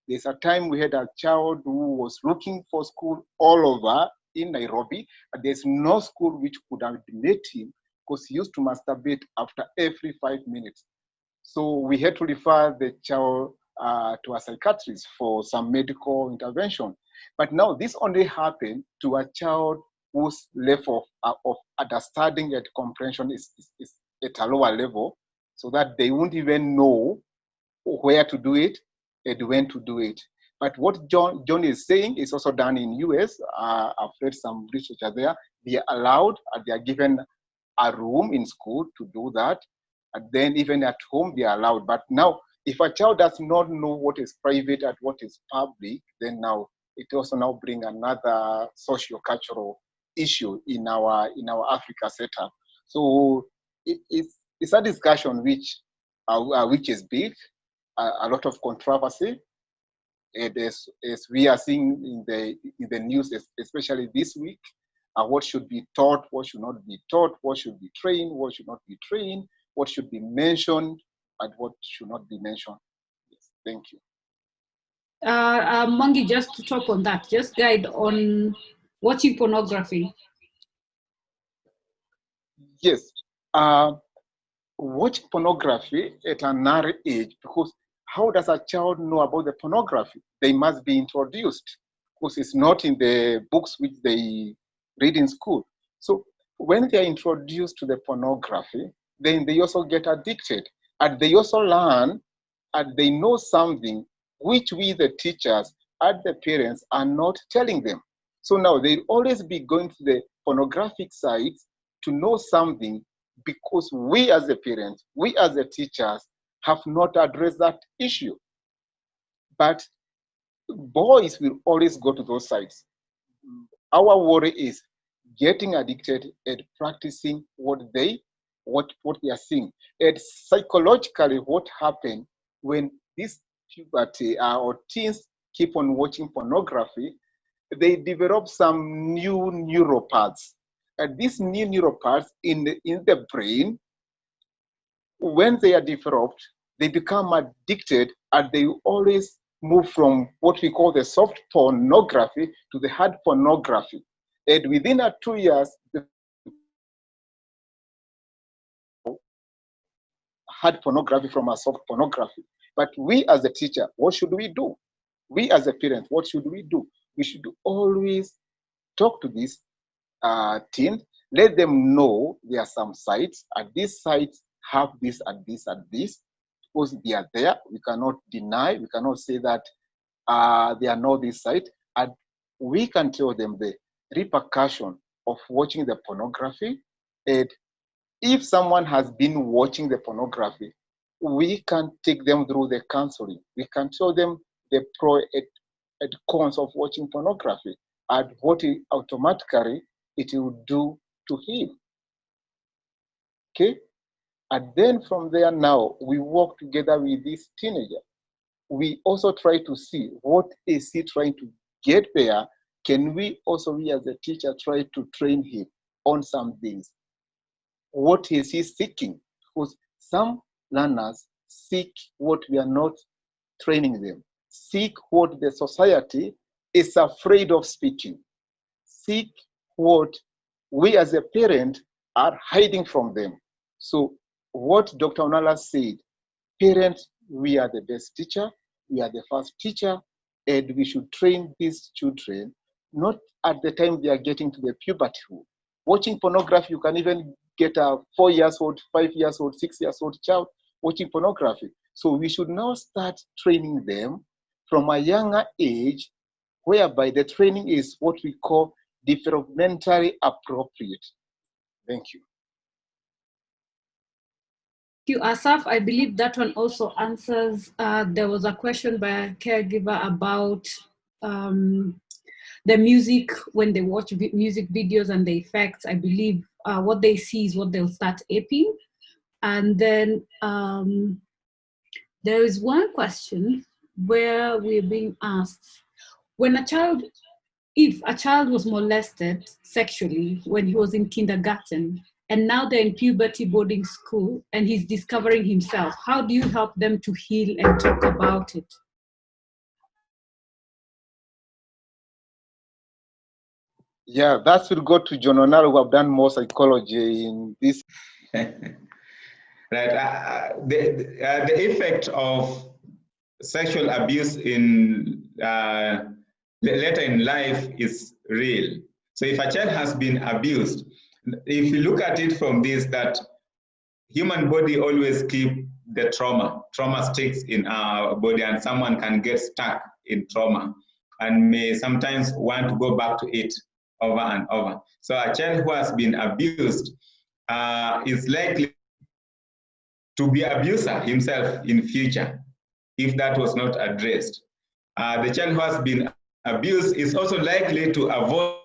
There's a time we had a child who was looking for school all over in Nairobi, and there's no school which could admit him because he used to masturbate after every 5 minutes. So we had to refer the child to a psychiatrist for some medical intervention. But now this only happened to a child whose level of understanding and comprehension is at a lower level, so that they won't even know where to do it and when to do it. But what John is saying is also done in US. I've read some research there. They are allowed and they are given a room in school to do that. And then even at home, they are allowed. But now, if a child does not know what is private and what is public, then now it also now brings another socio-cultural issue in our Africa setup. So it's a discussion which is big. A lot of controversy, and as we are seeing in the news, especially this week, what should be taught, what should not be taught, what should be trained, what should not be trained, what should be mentioned, and what should not be mentioned. Yes, thank you. Mangi, just to talk on that, just guide on watching pornography. Yes, watching pornography at an early age, because how does a child know about the pornography? They must be introduced, because it's not in the books which they read in school. So when they are introduced to the pornography, then they also get addicted, and they also learn, and they know something which we, the teachers and the parents, are not telling them. So now they'll always be going to the pornographic sites to know something, because we as the parents, we as the teachers have not addressed that issue. But boys will always go to those sites. Our worry is getting addicted and practicing what they are seeing. And psychologically, what happened when this puberty or teens keep on watching pornography, they develop some new neural paths. And these new neural paths in the brain, when they are developed, they become addicted, and they always move from what we call the soft pornography to the hard pornography. And within 2 years, the hard pornography from a soft pornography. But we as a teacher, what should we do? We as a parent, what should we do? We should always talk to these teens, let them know there are some sites, and these sites have this and this and this, because they are there. We cannot deny, we cannot say that they are not this site, and we can tell them the repercussion of watching the pornography. And if someone has been watching the pornography, we can take them through the counseling. We can show them the pros and cons of watching pornography and what it automatically it will do to him. Okay? And then from there now, we work together with this teenager. We also try to see what is he trying to get there. Can we also, we as a teacher, try to train him on some things? What is he seeking? Because some learners seek what we are not training them. Seek what the society is afraid of speaking. Seek what we as a parent are hiding from them. So what Dr. Onala said, parents, we are the best teacher, we are the first teacher, and we should train these children, not at the time they are getting to the puberty. Watching pornography, you can even get a 4 years old, 5 years old, 6 years old child watching pornography. So we should now start training them from a younger age, whereby the training is what we call developmentally appropriate. Thank you. Thank you, Asaf. I believe that one also answers, there was a question by a caregiver about the music, when they watch music videos and the effects. I believe what they see is what they'll start aping. And then there is one question where we're being asked, if a child was molested sexually when he was in kindergarten, and now they're in puberty boarding school and he's discovering himself, how do you help them to heal and talk about it? Yeah, that will go to John Onaro, who have done more psychology in this. Right. The effect of sexual abuse in later in life is real. So if a child has been abused, if you look at it from this, that human body always keep the trauma. Trauma sticks in our body, and someone can get stuck in trauma and may sometimes want to go back to it over and over. So a child who has been abused is likely to be an abuser himself in future if that was not addressed. The child who has been abused is also likely to avoid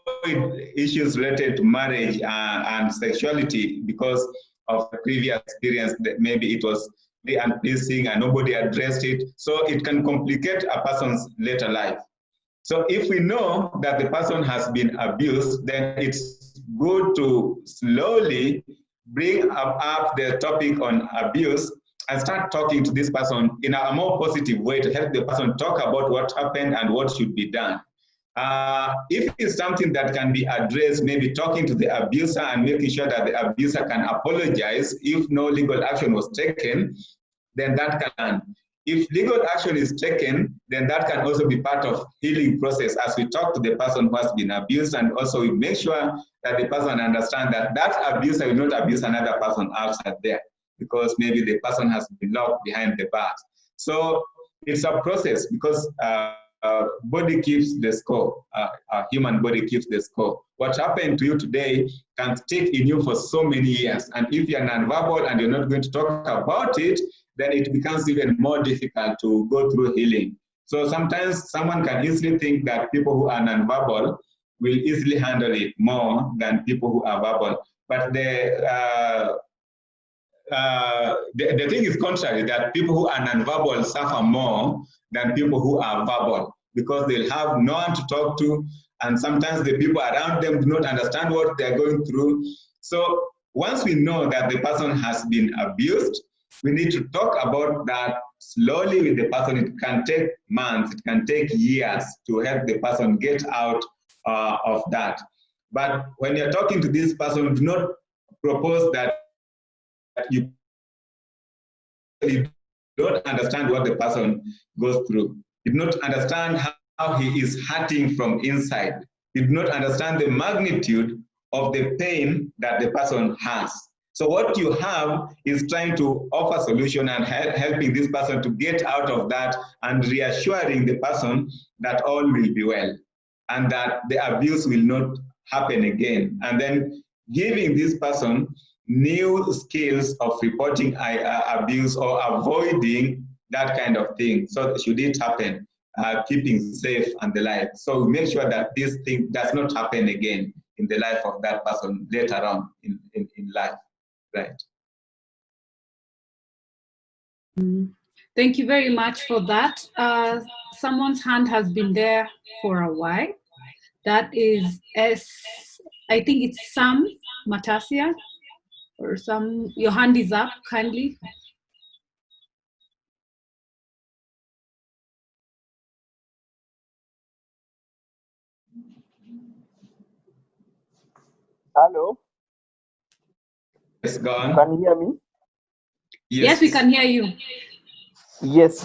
issues related to marriage and sexuality because of the previous experience that maybe it was very unpleasing and nobody addressed it. So it can complicate a person's later life. So if we know that the person has been abused, then it's good to slowly bring up the topic on abuse and start talking to this person in a more positive way to help the person talk about what happened and what should be done. If it's something that can be addressed, maybe talking to the abuser and making sure that the abuser can apologize if no legal action was taken, then that can. If legal action is taken, then that can also be part of healing process as we talk to the person who has been abused, and also we make sure that the person understands that that abuser will not abuse another person outside there because maybe the person has been locked behind the bars. So it's a process because body keeps the score, human body keeps the score. What happened to you today can stick in you for so many years. And if you're nonverbal and you're not going to talk about it, then it becomes even more difficult to go through healing. So sometimes someone can easily think that people who are nonverbal will easily handle it more than people who are verbal. But the thing is contrary, that people who are nonverbal suffer more than people who are verbal, because they'll have no one to talk to, and sometimes the people around them do not understand what they're going through. So once we know that the person has been abused, we need to talk about that slowly with the person. It can take months, it can take years to help the person get out of that. But when you're talking to this person, do not propose that you don't understand what the person goes through. You do not understand how he is hurting from inside. You do not understand the magnitude of the pain that the person has. So what you have is trying to offer solution and helping this person to get out of that, and reassuring the person that all will be well and that the abuse will not happen again. And then giving this person new skills of reporting abuse or avoiding that kind of thing. So should it happen, keeping safe and the like. So we make sure that this thing does not happen again in the life of that person later on in life. Right. Thank you very much for that. Someone's hand has been there for a while. That is I think it's Sam Matasia, or some. Your hand is up, kindly. Hello. Yes, go on. Can you hear me? Yes, we can hear you. Yes.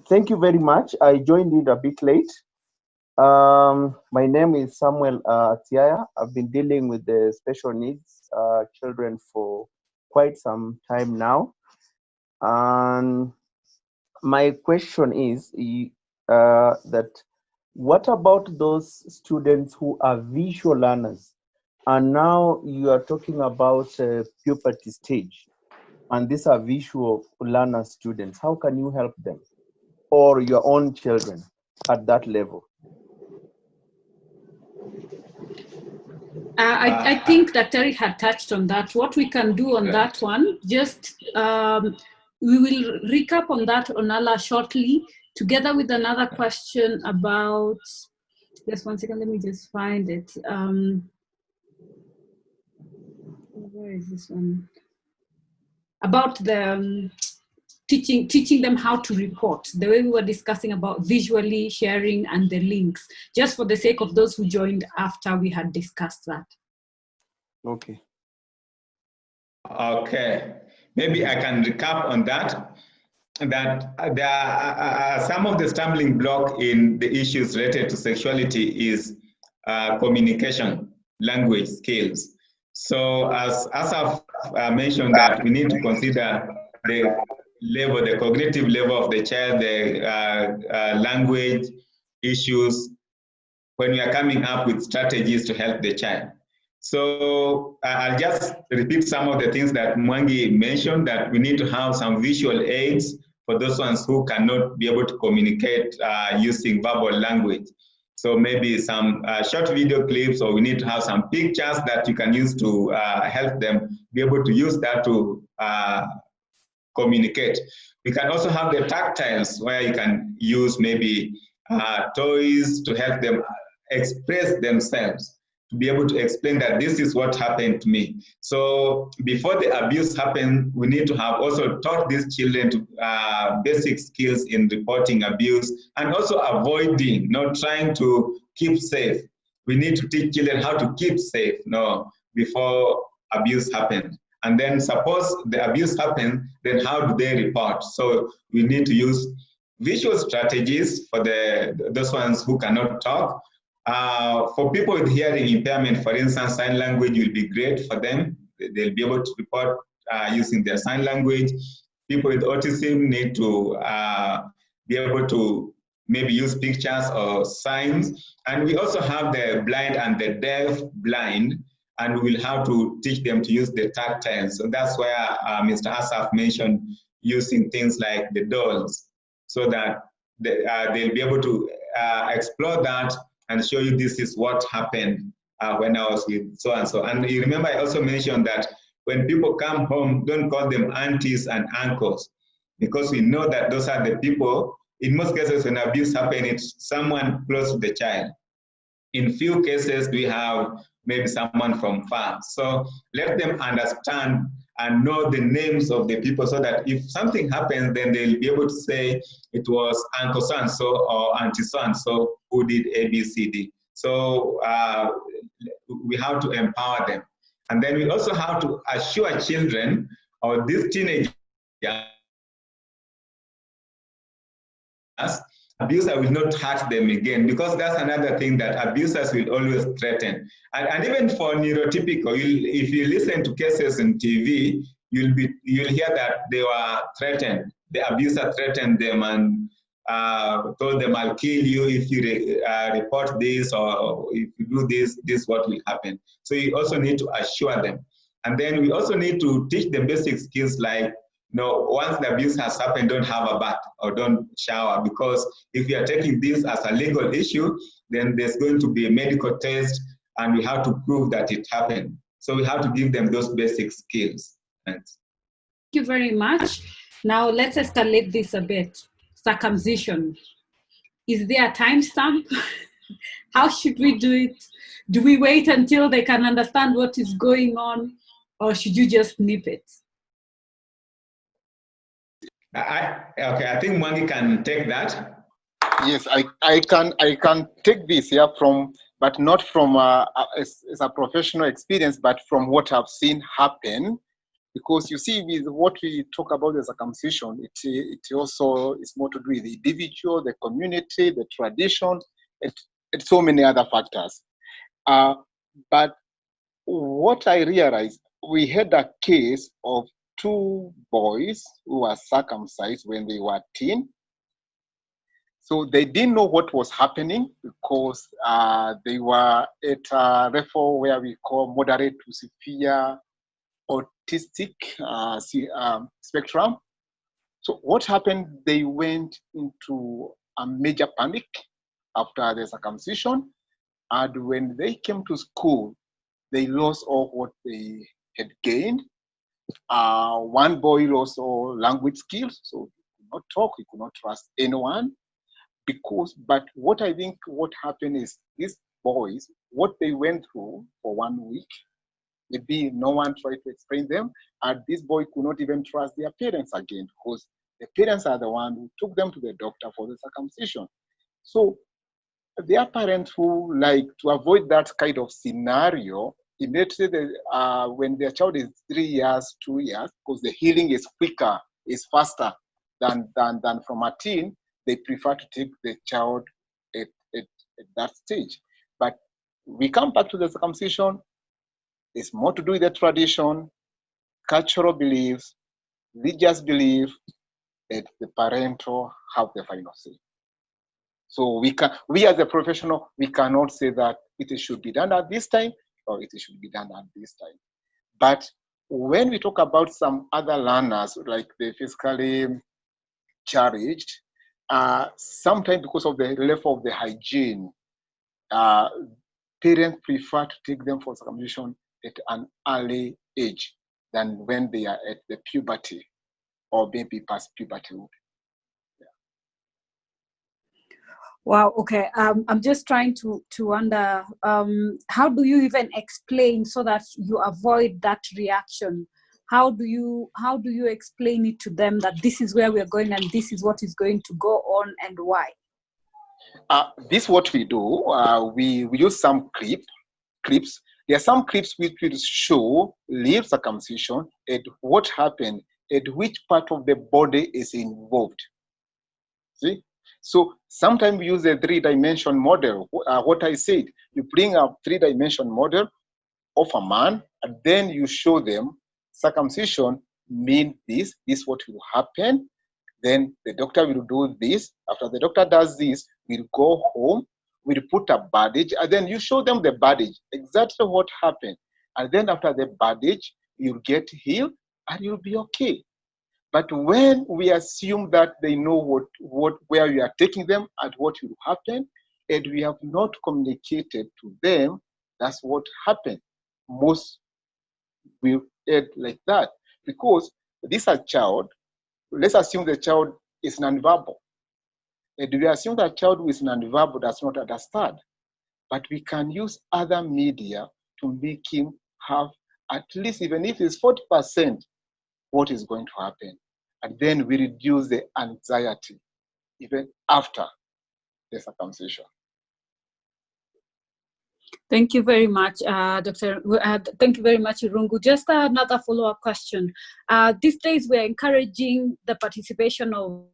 Thank you very much. I joined in a bit late. My name is Samuel Tiaya. I've been dealing with the special needs children for quite some time now. And my question is that what about those students who are visual learners? And now you are talking about puberty stage, and these are visual learner students. How can you help them, or your own children at that level? I think that Terry had touched on that. What we can do on that one, just we will recap on that, Onala, shortly, together with another question about, just 1 second, let me just find it. Where is this one? About the teaching them how to report, the way we were discussing about visually sharing and the links, just for the sake of those who joined after we had discussed that. Okay. Okay. Maybe I can recap on that. That there are some of the stumbling block in the issues related to sexuality is communication, language skills. So as I've mentioned, that we need to consider the level, the cognitive level of the child, the language issues, when we are coming up with strategies to help the child. So I'll just repeat some of the things that Mwangi mentioned, that we need to have some visual aids for those ones who cannot be able to communicate using verbal language. So maybe some short video clips, or we need to have some pictures that you can use to help them be able to use that to communicate. We can also have the tactiles, where you can use maybe toys to help them express themselves, to be able to explain that this is what happened to me. So before the abuse happened, we need to have also taught these children to basic skills in reporting abuse, and also avoiding, not trying to keep safe. We need to teach children how to keep safe before abuse happened. And then suppose the abuse happened, then how do they report? So we need to use visual strategies for those ones who cannot talk. For people with hearing impairment, for instance, sign language will be great for them. They'll be able to report using their sign language. People with autism need to be able to maybe use pictures or signs. And we also have the blind and the deaf blind, and we will have to teach them to use the tactile. So that's where Mr. Asaf mentioned using things like the dolls, so that they'll be able to explore that and show you this is what happened when I was with so and so. And you remember I also mentioned that when people come home, don't call them aunties and uncles, because we know that those are the people, in most cases when abuse happens, it's someone close to the child. In few cases, we have maybe someone from far. So let them understand and know the names of the people so that if something happens, then they'll be able to say it was Uncle so-and-so or Auntie so-and-so who did A, B, C, D. So we have to empower them. And then we also have to assure children or these teenagers abuser will not hurt them again, because that's another thing that abusers will always threaten. And even for neurotypical, if you listen to cases in TV, you'll hear that they were threatened. The abuser threatened them and told them, I'll kill you if you report this, or if you do this, this is what will happen. So you also need to assure them. And then we also need to teach them basic skills like, once the abuse has happened, don't have a bath or don't shower, because if you are taking this as a legal issue, then there's going to be a medical test and we have to prove that it happened. So we have to give them those basic skills. Thanks. Thank you very much. Now let's escalate this a bit. Circumcision. Is there a timestamp? How should we do it? Do we wait until they can understand what is going on, or should you just nip it? I think Mwangi can take that. Yes, I can take this here but not from as a professional experience, but from what I've seen happen. Because you see, with what we talk about the circumcision, it also is more to do with the individual, the community, the tradition, and so many other factors. But what I realized, we had a case of 2 boys who were circumcised when they were teen. So they didn't know what was happening because they were at a level where we call moderate to severe autistic spectrum. So what happened, they went into a major panic after the circumcision. And when they came to school, they lost all what they had gained. One boy lost all language skills, so he could not talk, he could not trust anyone. But what I think what happened is these boys, what they went through for 1 week, maybe no one tried to explain them, and this boy could not even trust their parents again, because the parents are the one who took them to the doctor for the circumcision. So their parents who like to avoid that kind of scenario, immediately when their child is 3 years, 2 years, because the healing is quicker, is faster than from a teen, they prefer to take the child at that stage. But we come back to the circumcision. It's more to do with the tradition, cultural beliefs, religious belief, that the parental have the final say. So we as a professional, we cannot say that it should be done at this time or it should be done at this time. But when we talk about some other learners, like the physically challenged, sometimes because of the level of the hygiene, parents prefer to take them for circumcision at an early age than when they are at the puberty or maybe past puberty. Wow. Okay. I'm just trying to wonder, how do you even explain so that you avoid that reaction? How do you explain it to them that this is where we're going and this is what is going to go on and why? This is what we do. We use some clips. There are some clips which will show live circumcision and what happened and which part of the body is involved. See? So sometimes we use a 3-dimension model. What I said, you bring a 3-dimension model of a man, and then you show them circumcision means this is what will happen. Then the doctor will do this. After the doctor does this, we'll go home, we'll put a bandage, and then you show them the bandage, exactly what happened. And then after the bandage, you'll get healed and you'll be okay. But when we assume that they know where we are taking them and what will happen, and we have not communicated to them, that's what happened. Most will end like that because this is a child. Let's assume the child is nonverbal. And we assume that child who is nonverbal does not understand. But we can use other media to make him have at least, even if it's 40%, what is going to happen. And then we reduce the anxiety even after the circumcision. Thank you very much, Dr. Thank you very much, Irungu. Just another follow-up question. These days, we're encouraging the participation of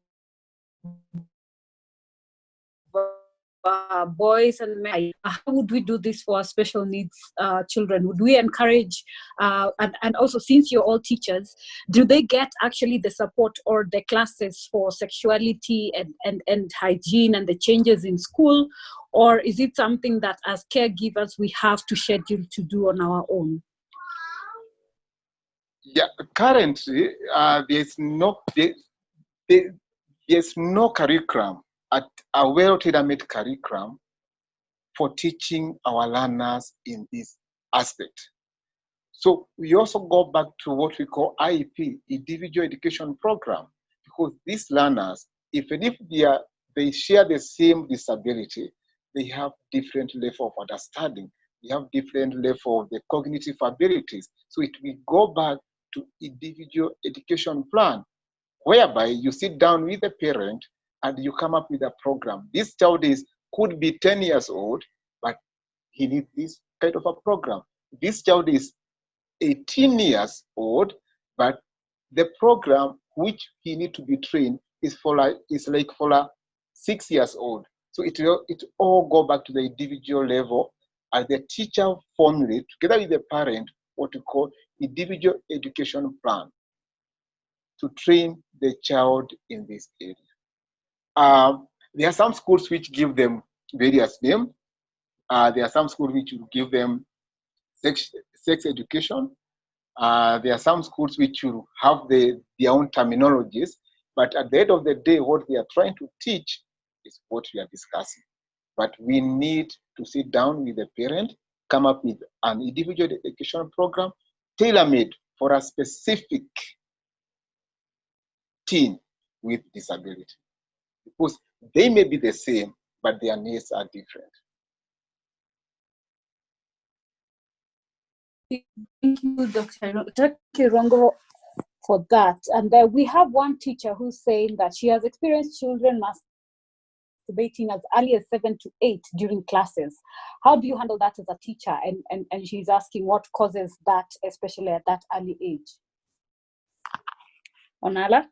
boys and men. How would we do this for special needs children? Would we encourage, and also since you're all teachers, do they get actually the support or the classes for sexuality and hygiene and the changes in school? Or is it something that as caregivers we have to schedule to do on our own? Yeah, currently there's no curriculum, a well-tailor-made curriculum for teaching our learners in this aspect. So we also go back to what we call IEP, Individual Education Program, because these learners, even if they share the same disability, they have different level of understanding. They have different level of the cognitive abilities. So it will go back to individual education plan, whereby you sit down with the parent and you come up with a program. This child could be 10 years old, but he needs this kind of a program. This child is 18 years old, but the program which he needs to be trained is like for a 6 years old. So it all go back to the individual level, and the teacher formulate together with the parent what we call individual education plan to train the child in this area. There are some schools which give them various names. There are some schools which will give them sex education. There are some schools which will have their own terminologies, but at the end of the day, what they are trying to teach is what we are discussing. But we need to sit down with the parent, come up with an individual education program tailor-made for a specific teen with disability. Because they may be the same, but their needs are different. Thank you, Dr. Rongo, for that. And we have one teacher who's saying that she has experienced children masturbating as early as 7 to 8 during classes. How do you handle that as a teacher? And she's asking what causes that, especially at that early age. Onala?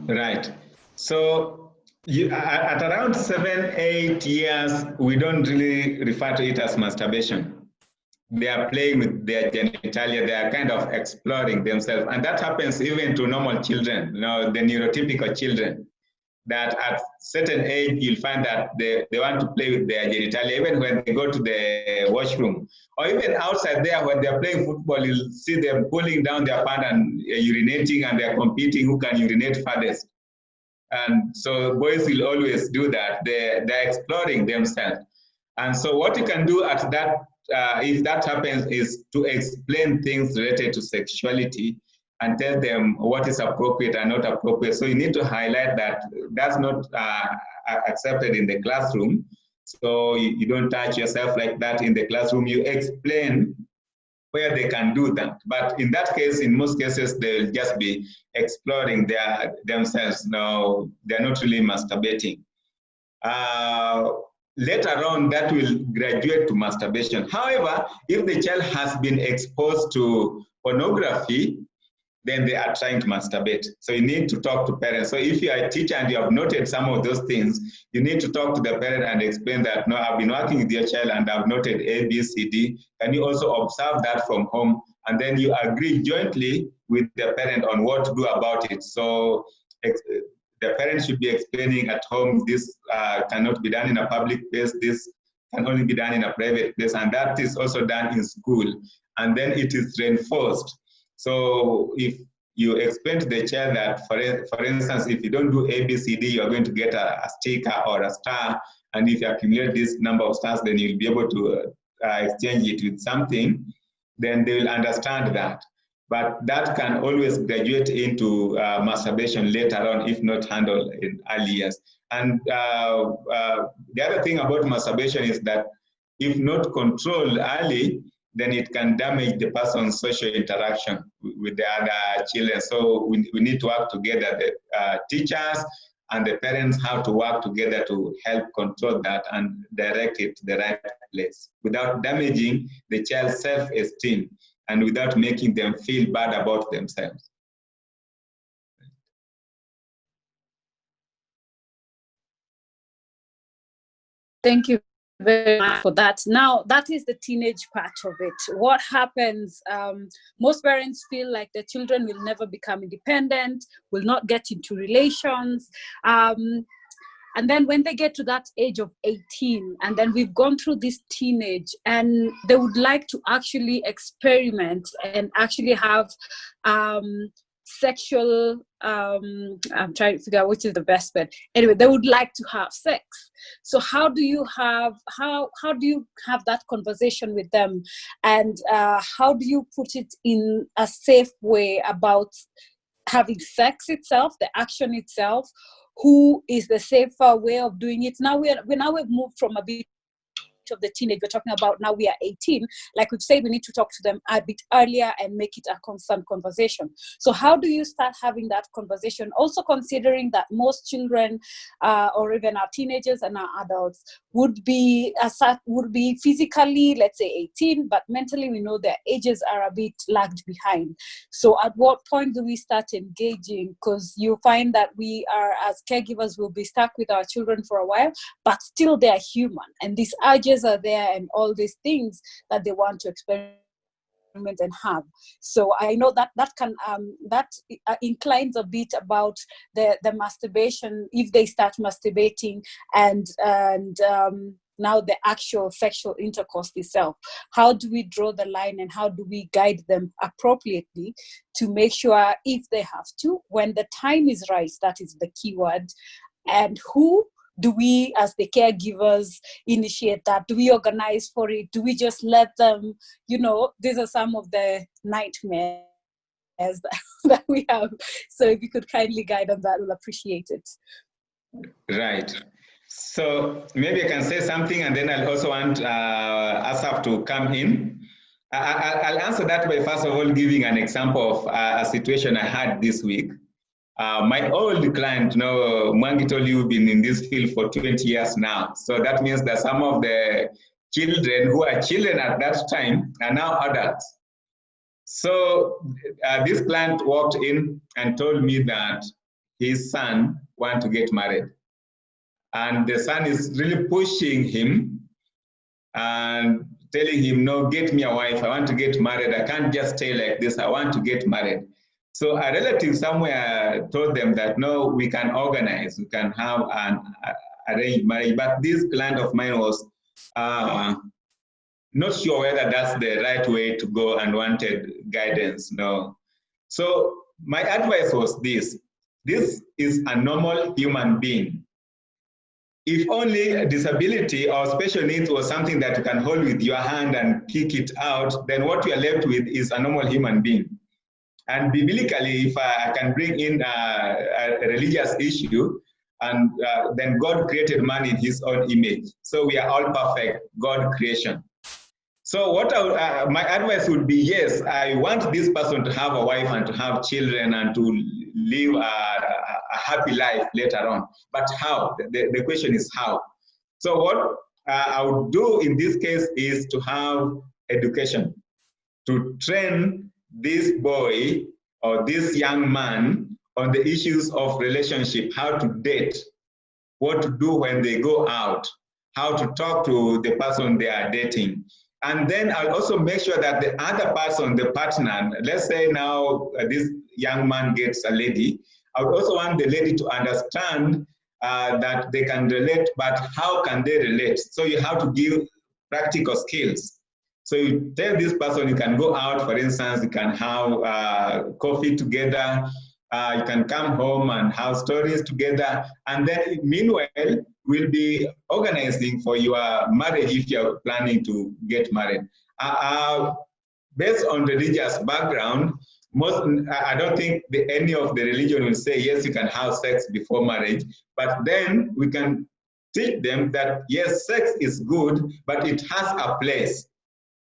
Right. So at around 7, 8 years, we don't really refer to it as masturbation. They are playing with their genitalia. They are kind of exploring themselves. And that happens even to normal children, the neurotypical children, that at certain age, you'll find that they want to play with their genitalia, even when they go to the washroom. Or even outside there, when they're playing football, you'll see them pulling down their pants and urinating, and they're competing who can urinate farthest. And so boys will always do that. They're exploring themselves. And so what you can do at that, if that happens, is to explain things related to sexuality and tell them what is appropriate and not appropriate. So you need to highlight that that's not accepted in the classroom. So you don't touch yourself like that in the classroom. You explain where they can do that. But in that case, in most cases, they'll just be exploring themselves. No, they're not really masturbating. Later on, that will graduate to masturbation. However, if the child has been exposed to pornography, then they are trying to masturbate. So you need to talk to parents. So if you are a teacher and you have noted some of those things, you need to talk to the parent and explain that, no, I've been working with your child and I've noted A, B, C, D. Can you also observe that from home? And then you agree jointly with the parent on what to do about it. So the parent should be explaining at home, this cannot be done in a public place, this can only be done in a private place, and that is also done in school. And then it is reinforced. So if you explain to the child that, for instance, if you don't do A, B, C, D, you're going to get a sticker or a star. And if you accumulate this number of stars, then you'll be able to exchange it with something. Then they will understand that. But that can always graduate into masturbation later on if not handled in early years. And the other thing about masturbation is that if not controlled early, then it can damage the person's social interaction with the other children. So we need to work together. The teachers and the parents have to work together to help control that and direct it to the right place without damaging the child's self-esteem and without making them feel bad about themselves. Thank you very much for that. Now, that is the teenage part of it. What happens, most parents feel like the children will never become independent, will not get into relations. And then when they get to that age of 18, and then we've gone through this teenage, and they would like to actually experiment and actually have sexual, I'm trying to figure out which is the best word. Anyway, they would like to have sex. So how do you have that conversation with them? And how do you put it in a safe way about having sex itself, the action itself? Who is the safer way of doing it? Now we've moved from a bit of the teenage, we're talking about now we are 18. Like we've said, we need to talk to them a bit earlier and make it a constant conversation. So how do you start having that conversation? Also considering that most children or even our teenagers and our adults would be physically, let's say 18, but mentally we know their ages are a bit lagged behind. So at what point do we start engaging? Because you find that we are, as caregivers, will be stuck with our children for a while, but still they're human. And these urges are there and all these things that they want to experiment and have. So I know that inclines a bit about the masturbation, if they start masturbating, and now the actual sexual intercourse itself. How do we draw the line and how do we guide them appropriately to make sure, if they have to, when the time is right, that is the key word, and who do we, as the caregivers, initiate that? Do we organize for it? Do we just let them, these are some of the nightmares that we have. So if you could kindly guide on that, we'll appreciate it. Right. So maybe I can say something, and then I'll also want Asaf to come in. I'll answer that by first of all giving an example of a situation I had this week. My old client, Mwangi told you, been in this field for 20 years now. So that means that some of the children who are children at that time are now adults. So this client walked in and told me that his son wants to get married. And the son is really pushing him and telling him, no, get me a wife. I want to get married. I can't just stay like this. I want to get married. So a relative somewhere told them that, no, we can organize, we can have an arranged marriage. But this client of mine was not sure whether that's the right way to go and wanted guidance. No. So my advice was this. This is a normal human being. If only a disability or special needs was something that you can hold with your hand and kick it out, then what we are left with is a normal human being. And biblically, if I can bring in a religious issue, and then God created man in his own image. So we are all perfect, God creation. So what my advice would be, yes, I want this person to have a wife and to have children and to live a happy life later on. But how? The question is how. So what I would do in this case is to have education, to train this boy or this young man on the issues of relationship, how to date, what to do when they go out, how to talk to the person they are dating. And then I'll also make sure that the other person, the partner, let's say now this young man gets a lady, I would also want the lady to understand that they can relate, but how can they relate? So you have to give practical skills. So you tell this person you can go out, for instance, you can have coffee together, you can come home and have stories together, and then meanwhile, we'll be organizing for your marriage if you're planning to get married. Based on religious background, I don't think any of the religion will say, yes, you can have sex before marriage, but then we can teach them that, yes, sex is good, but it has a place.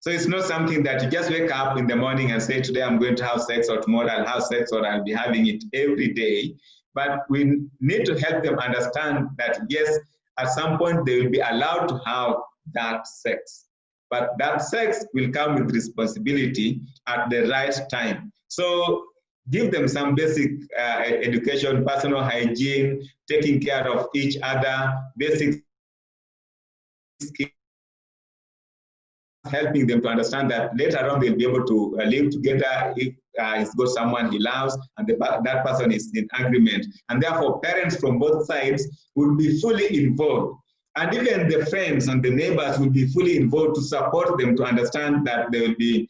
So it's not something that you just wake up in the morning and say, today I'm going to have sex, or tomorrow I'll have sex, or I'll be having it every day. But we need to help them understand that, yes, at some point they will be allowed to have that sex. But that sex will come with responsibility at the right time. So give them some basic education, personal hygiene, taking care of each other, basic skills, helping them to understand that later on they'll be able to live together if he's got someone he loves and that person is in agreement. And therefore, parents from both sides will be fully involved. And even the friends and the neighbors will be fully involved to support them to understand that there will be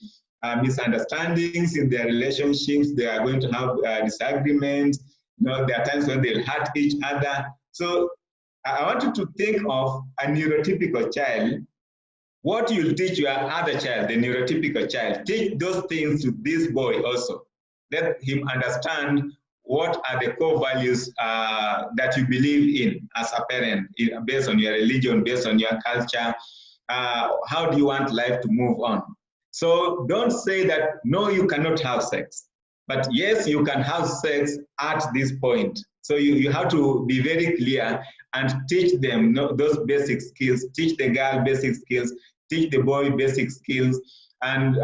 misunderstandings in their relationships. They are going to have disagreements. There are times when they'll hurt each other. So I want you to think of a neurotypical child. What you'll teach your other child, the neurotypical child, teach those things to this boy also. Let him understand what are the core values that you believe in as a parent, based on your religion, based on your culture. How do you want life to move on? So don't say that, no, you cannot have sex. But yes, you can have sex at this point. So you have to be very clear and teach them those basic skills, teach the girl basic skills, teach the boy basic skills. And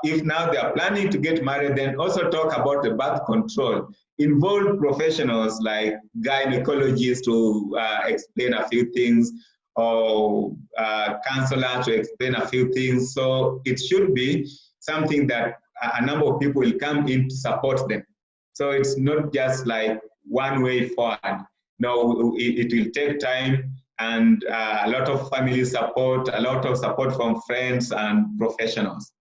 if now they are planning to get married, then also talk about the birth control. Involve professionals like gynecologists to explain a few things, or counselors to explain a few things. So it should be something that a number of people will come in to support them. So it's not just like one way forward. No, it will take time, and a lot of family support, a lot of support from friends and professionals.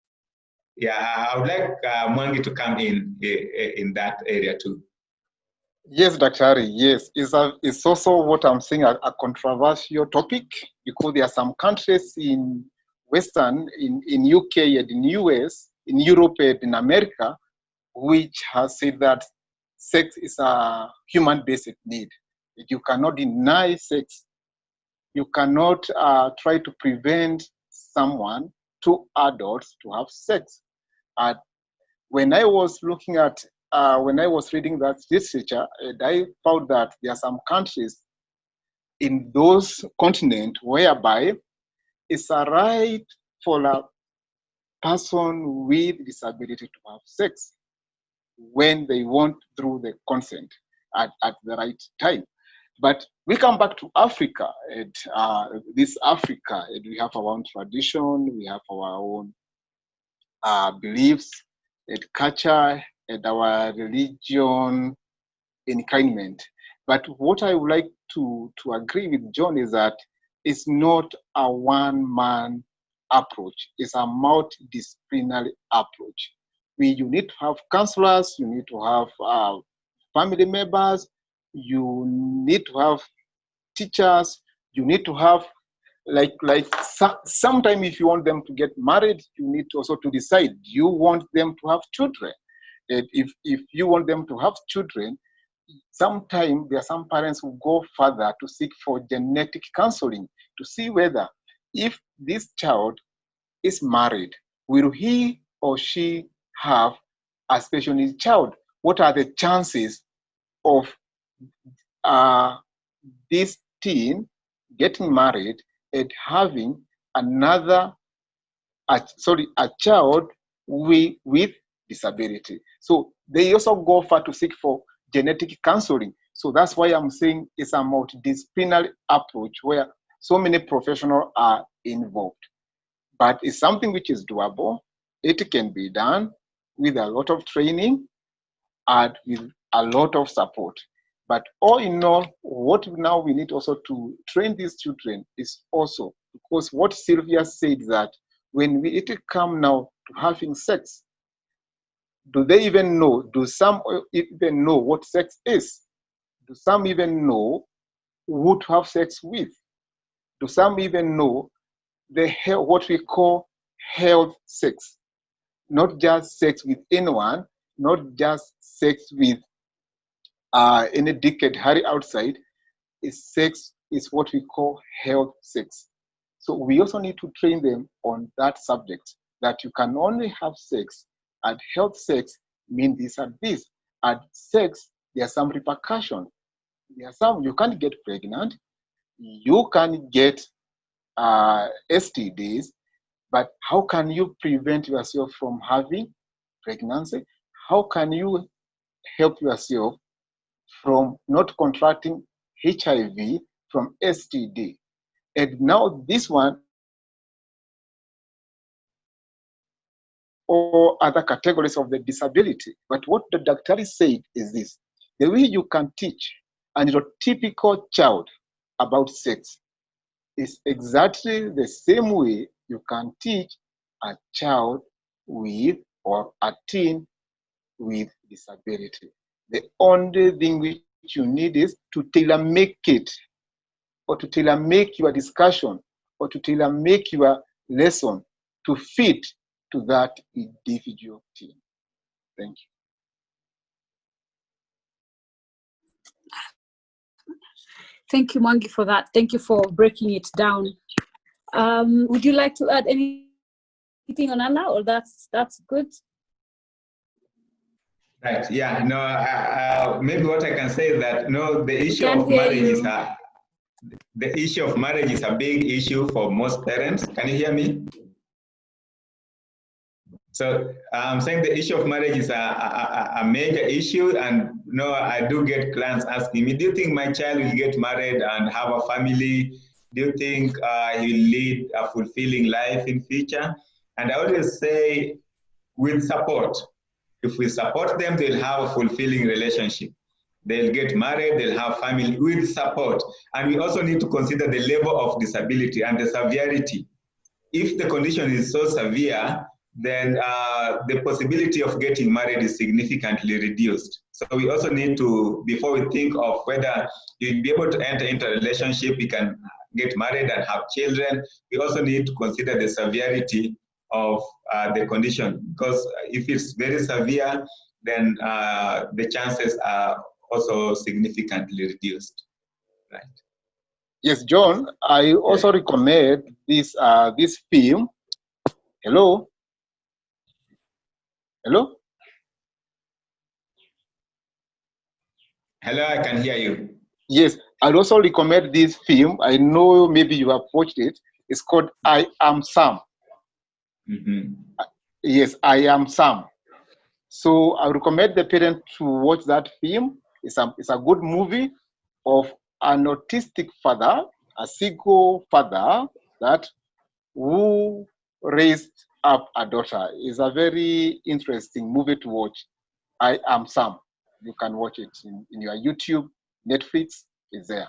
Yeah, I would like Mwangi to come in that area too. Yes, Dr. Yes, it's also what I'm saying, a controversial topic, because there are some countries in Western, in UK and in US, in Europe and in America, which has said that sex is a human basic need. You cannot deny sex. You cannot try to prevent someone, two adults, to have sex. When I was looking at, when I was reading that literature, I found that there are some countries in those continents whereby it's a right for a person with disability to have sex when they want, through the consent at the right time. But we come back to Africa, and this Africa, and we have our own tradition, we have our own beliefs, and culture, and our religion inclinement. But what I would like to agree with John is that it's not a one-man approach, it's a multidisciplinary approach. You need to have counselors, you need to have family members, you need to have teachers, you need to have sometime if you want them to get married, you need to also to decide, do you want them to have children? And if you want them to have children, sometimes there are some parents who go further to seek for genetic counseling to see whether if this child is married, will he or she have a special needs child? What are the chances of this teen getting married and having a child with disability? So they also go far to seek for genetic counseling. So that's why I'm saying it's a multidisciplinary approach where so many professionals are involved. But it's something which is doable. It can be done with a lot of training and with a lot of support. But all in all, what now we need also to train these children is also, because what Sylvia said, that when it come now to having sex, do they even know? Do some even know what sex is? Do some even know who to have sex with? Do some even know what we call health sex? Not just sex with anyone, not just sex with any dickhead Harry outside. Sex is what we call health sex. So we also need to train them on that subject, that you can only have sex, and health sex means this and this. And sex, there are some repercussions. There are some, you can't get pregnant, you can get STDs, but how can you prevent yourself from having pregnancy? How can you help yourself from not contracting HIV, from STD? And now this one or other categories of the disability. But what the doctor said is this: the way you can teach a neurotypical child about sex is exactly the same way you can teach a child with or a teen with disability. The only thing which you need is to tailor make it, or to tailor make your discussion, or to tailor make your lesson to fit to that individual teen. Thank you. Thank you, Mangi, for that. Thank you for breaking it down. Would you like to add anything on Anna, or that's good? Right. Yeah. No. Maybe what I can say is that no, the issue Can't of hear marriage you. is the issue of marriage is a big issue for most parents. Can you hear me? So I'm saying the issue of marriage is a major issue, and no, I do get clients asking me, do you think my child will get married and have a family? Do you think he'll lead a fulfilling life in future? And I always say, with support. If we support them, they'll have a fulfilling relationship. They'll get married, they'll have family with support. And we also need to consider the level of disability and the severity. If the condition is so severe, then the possibility of getting married is significantly reduced. So we also need to, before we think of whether you'll be able to enter into a relationship, you can get married and have children, we also need to consider the severity of the condition, because if it's very severe, then the chances are also significantly reduced. Right. Yes, John, I also recommend this film. Hello? Hello? Hello, I can hear you. Yes, I'd also recommend this film. I know maybe you have watched it. It's called I Am Sam. Mm-hmm. Yes, I Am Sam. So I recommend the parent to watch that film. It's a good movie of an autistic father, a single father who raised up a daughter. It's a very interesting movie to watch. I Am Sam. You can watch it in your YouTube, Netflix is there.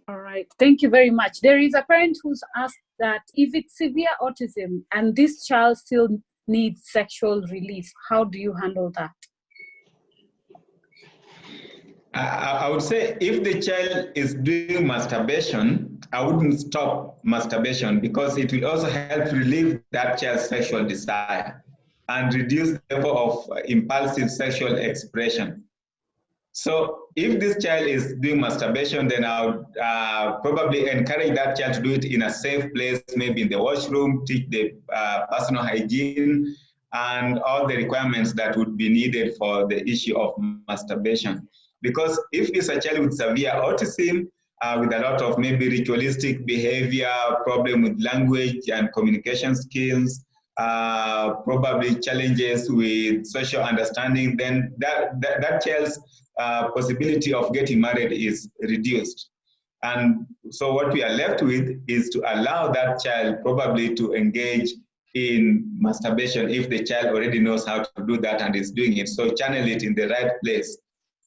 All right, thank you very much. There is a parent who's asked that if it's severe autism and this child still needs sexual relief, how do you handle that? I would say if the child is doing masturbation, I wouldn't stop masturbation, because it will also help relieve that child's sexual desire and reduce the level of impulsive sexual expression. So if this child is doing masturbation, then I would probably encourage that child to do it in a safe place, maybe in the washroom, teach the personal hygiene and all the requirements that would be needed for the issue of masturbation. Because if it's a child with severe autism, with a lot of maybe ritualistic behavior, problem with language and communication skills, probably challenges with social understanding, then that child's possibility of getting married is reduced. And so what we are left with is to allow that child probably to engage in masturbation if the child already knows how to do that and is doing it. So channel it in the right place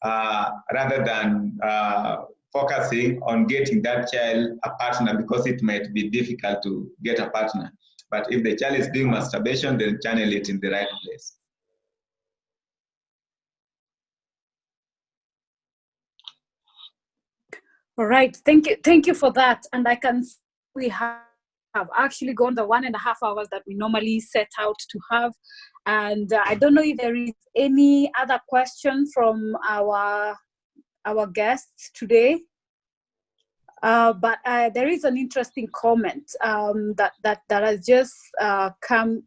rather than focusing on getting that child a partner, because it might be difficult to get a partner. But if the child is doing masturbation, then channel it in the right place. All right, thank you for that. And I can see we have actually gone the 1.5 hours that we normally set out to have. And I don't know if there is any other question from our guests today. But there is an interesting comment that has just come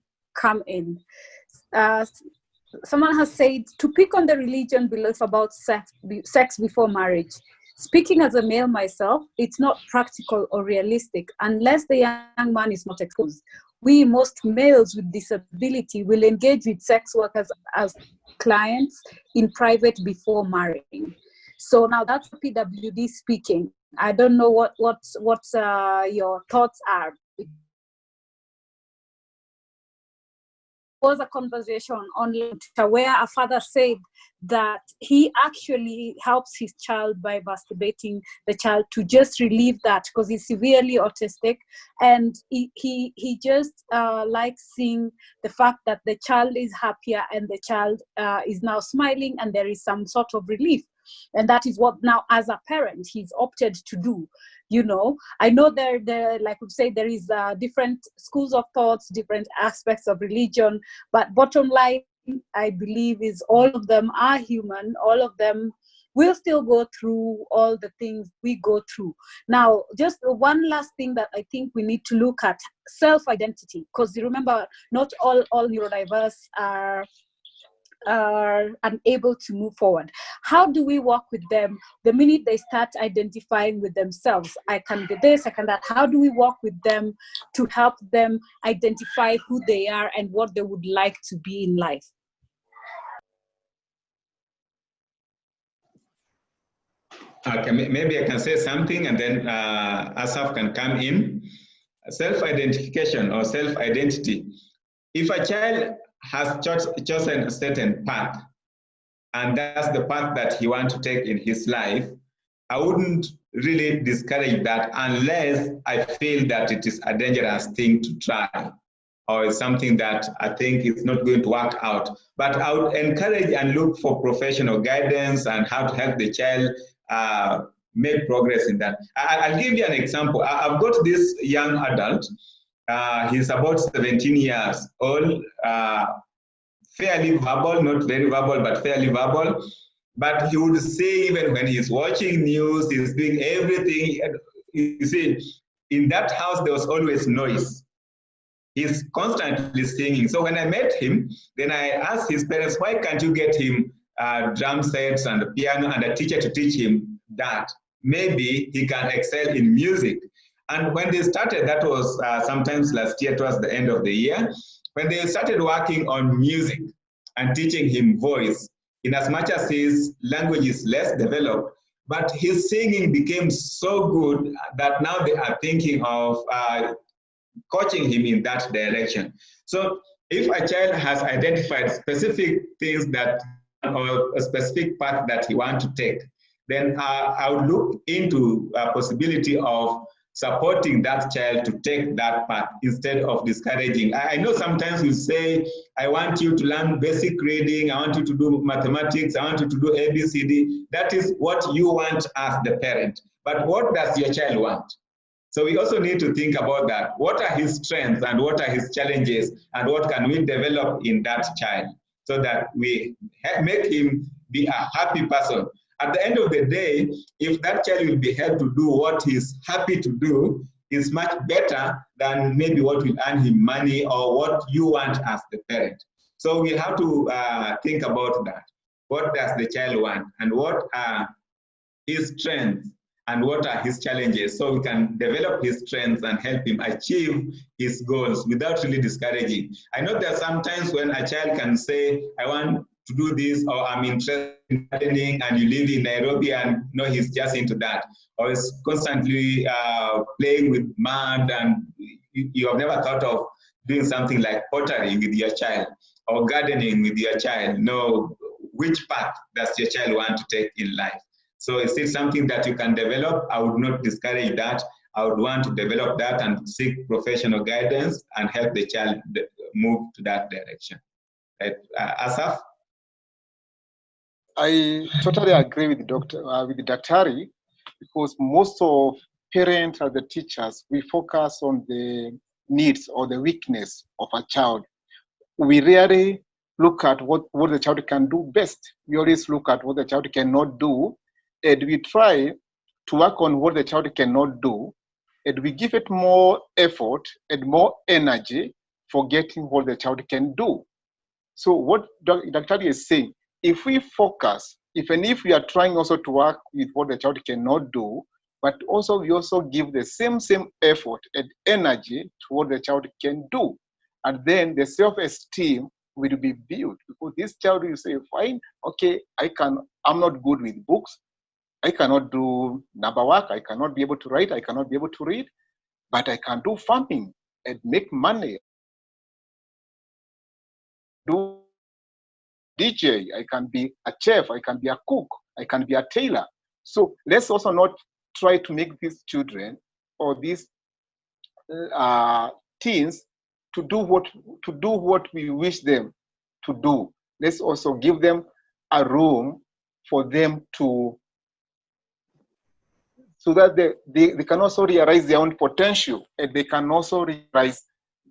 in. Someone has said, to pick on the religion belief about sex before marriage. Speaking as a male myself, it's not practical or realistic unless the young man is not exposed. We, most males with disability, will engage with sex workers as clients in private before marrying. So now that's PWD speaking. I don't know what your thoughts are. Was a conversation online where a father said that he actually helps his child by masturbating the child to just relieve that, because he's severely autistic, and he just likes seeing the fact that the child is happier and the child is now smiling and there is some sort of relief. And that is what now, as a parent, he's opted to do. You know, I know there like we say, there is different schools of thoughts, different aspects of religion, but bottom line, I believe, is all of them are human. All of them will still go through all the things we go through. Now, just one last thing that I think we need to look at: self-identity, because you remember, not all neurodiverse are unable to move forward. How do we work with them the minute they start identifying with themselves? I can do this, I can that. How do we work with them to help them identify who they are and what they would like to be in life? Okay, maybe I can say something and then Asaf can come in. Self-identification or self-identity. If a child has chosen a certain path, and that's the path that he wants to take in his life, I wouldn't really discourage that unless I feel that it is a dangerous thing to try, or it's something that I think is not going to work out. But I would encourage and look for professional guidance and how to help the child make progress in that. I'll give you an example. I've got this young adult. He's about 17 years old, fairly verbal, not very verbal, but fairly verbal. But he would say, even when he's watching news, he's doing everything. You see, in that house, there was always noise. He's constantly singing. So when I met him, then I asked his parents, why can't you get him drum sets and a piano and a teacher to teach him that? Maybe he can excel in music. And when they started, that was sometimes last year, towards the end of the year, when they started working on music and teaching him voice, in as much as his language is less developed, but his singing became so good that now they are thinking of coaching him in that direction. So if a child has identified specific things that, or a specific path that he wants to take, then I would look into a possibility of supporting that child to take that path instead of discouraging. I know sometimes you say, I want you to learn basic reading, I want you to do mathematics, I want you to do ABCD. That is what you want as the parent. But what does your child want? So we also need to think about that. What are his strengths and what are his challenges, and what can we develop in that child so that we make him be a happy person. At the end of the day, if that child will be helped to do what he's happy to do, is much better than maybe what will earn him money or what you want as the parent. So we have to think about that. What does the child want, and what are his strengths, and what are his challenges, so we can develop his strengths and help him achieve his goals without really discouraging. I know there are sometimes when a child can say, I want to do this, or I'm interested in gardening, and you live in Nairobi and he's just into that, or is constantly playing with mud, and you have never thought of doing something like pottery with your child or gardening with your child. Which path does your child want to take in life? So is it something that you can develop? I would not discourage that. I would want to develop that and seek professional guidance and help the child move to that direction. Right? Asaf? I totally agree with with Daktari, because most of parents and the teachers, we focus on the needs or the weakness of a child. We rarely look at what the child can do best. We always look at what the child cannot do, and we try to work on what the child cannot do, and we give it more effort and more energy for getting what the child can do. So what Dr. is saying, if we focus, even if we are trying also to work with what the child cannot do, but also we also give the same effort and energy to what the child can do, and then the self-esteem will be built, because this child will say, fine, okay, I'm not good with books, I cannot do number work, I cannot be able to write, I cannot be able to read, but I can do farming and make money. Do DJ, I can be a chef, I can be a cook, I can be a tailor. So let's also not try to make these children or these teens to do what we wish them to do. Let's also give them a room for them to, so that they can also realize their own potential, and they can also realize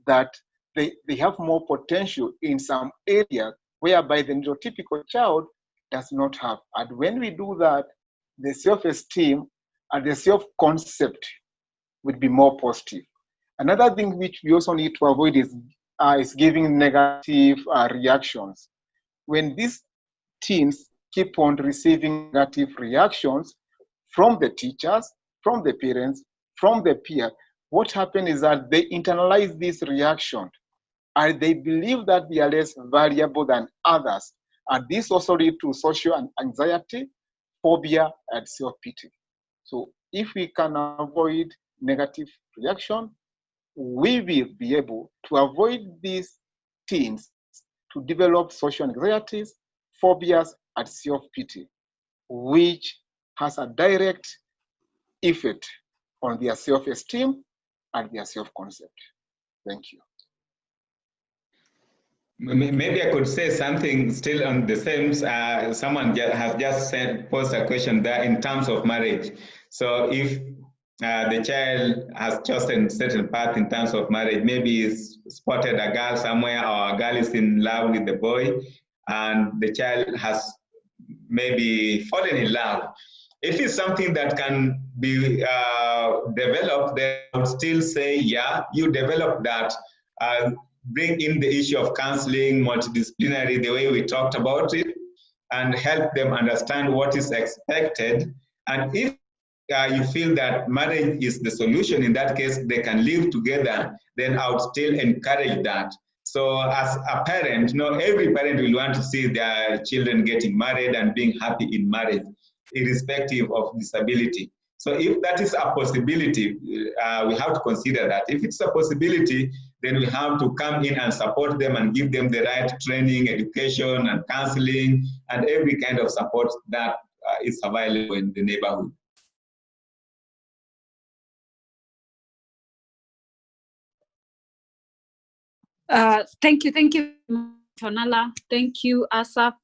that they have more potential in some areas whereby the neurotypical child does not have. And when we do that, the self-esteem and the self-concept would be more positive. Another thing which we also need to avoid is giving negative reactions. When these teens keep on receiving negative reactions from the teachers, from the parents, from the peer, what happens is that they internalize this reaction and they believe that they are less valuable than others. And this also leads to social anxiety, phobia, and self-pity. So if we can avoid negative reaction, we will be able to avoid these teens to develop social anxieties, phobias, and self-pity, which has a direct effect on their self-esteem and their self-concept. Thank you. Maybe I could say something still on the same. Someone has just posed a question there in terms of marriage. So if the child has chosen certain path in terms of marriage, maybe he's spotted a girl somewhere, or a girl is in love with the boy, and the child has maybe fallen in love. If it's something that can be developed, then I would still say, yeah, you develop that. Bring in the issue of counseling, multidisciplinary, the way we talked about it, and help them understand what is expected. And if you feel that marriage is the solution, in that case, they can live together, then I would still encourage that. So as a parent, every parent will want to see their children getting married and being happy in marriage, irrespective of disability. So if that is a possibility, we have to consider that. If it's a possibility, then we have to come in and support them and give them the right training, education, and counseling, and every kind of support that is available in the neighborhood. Thank you, Tonala. Thank you, Asaf.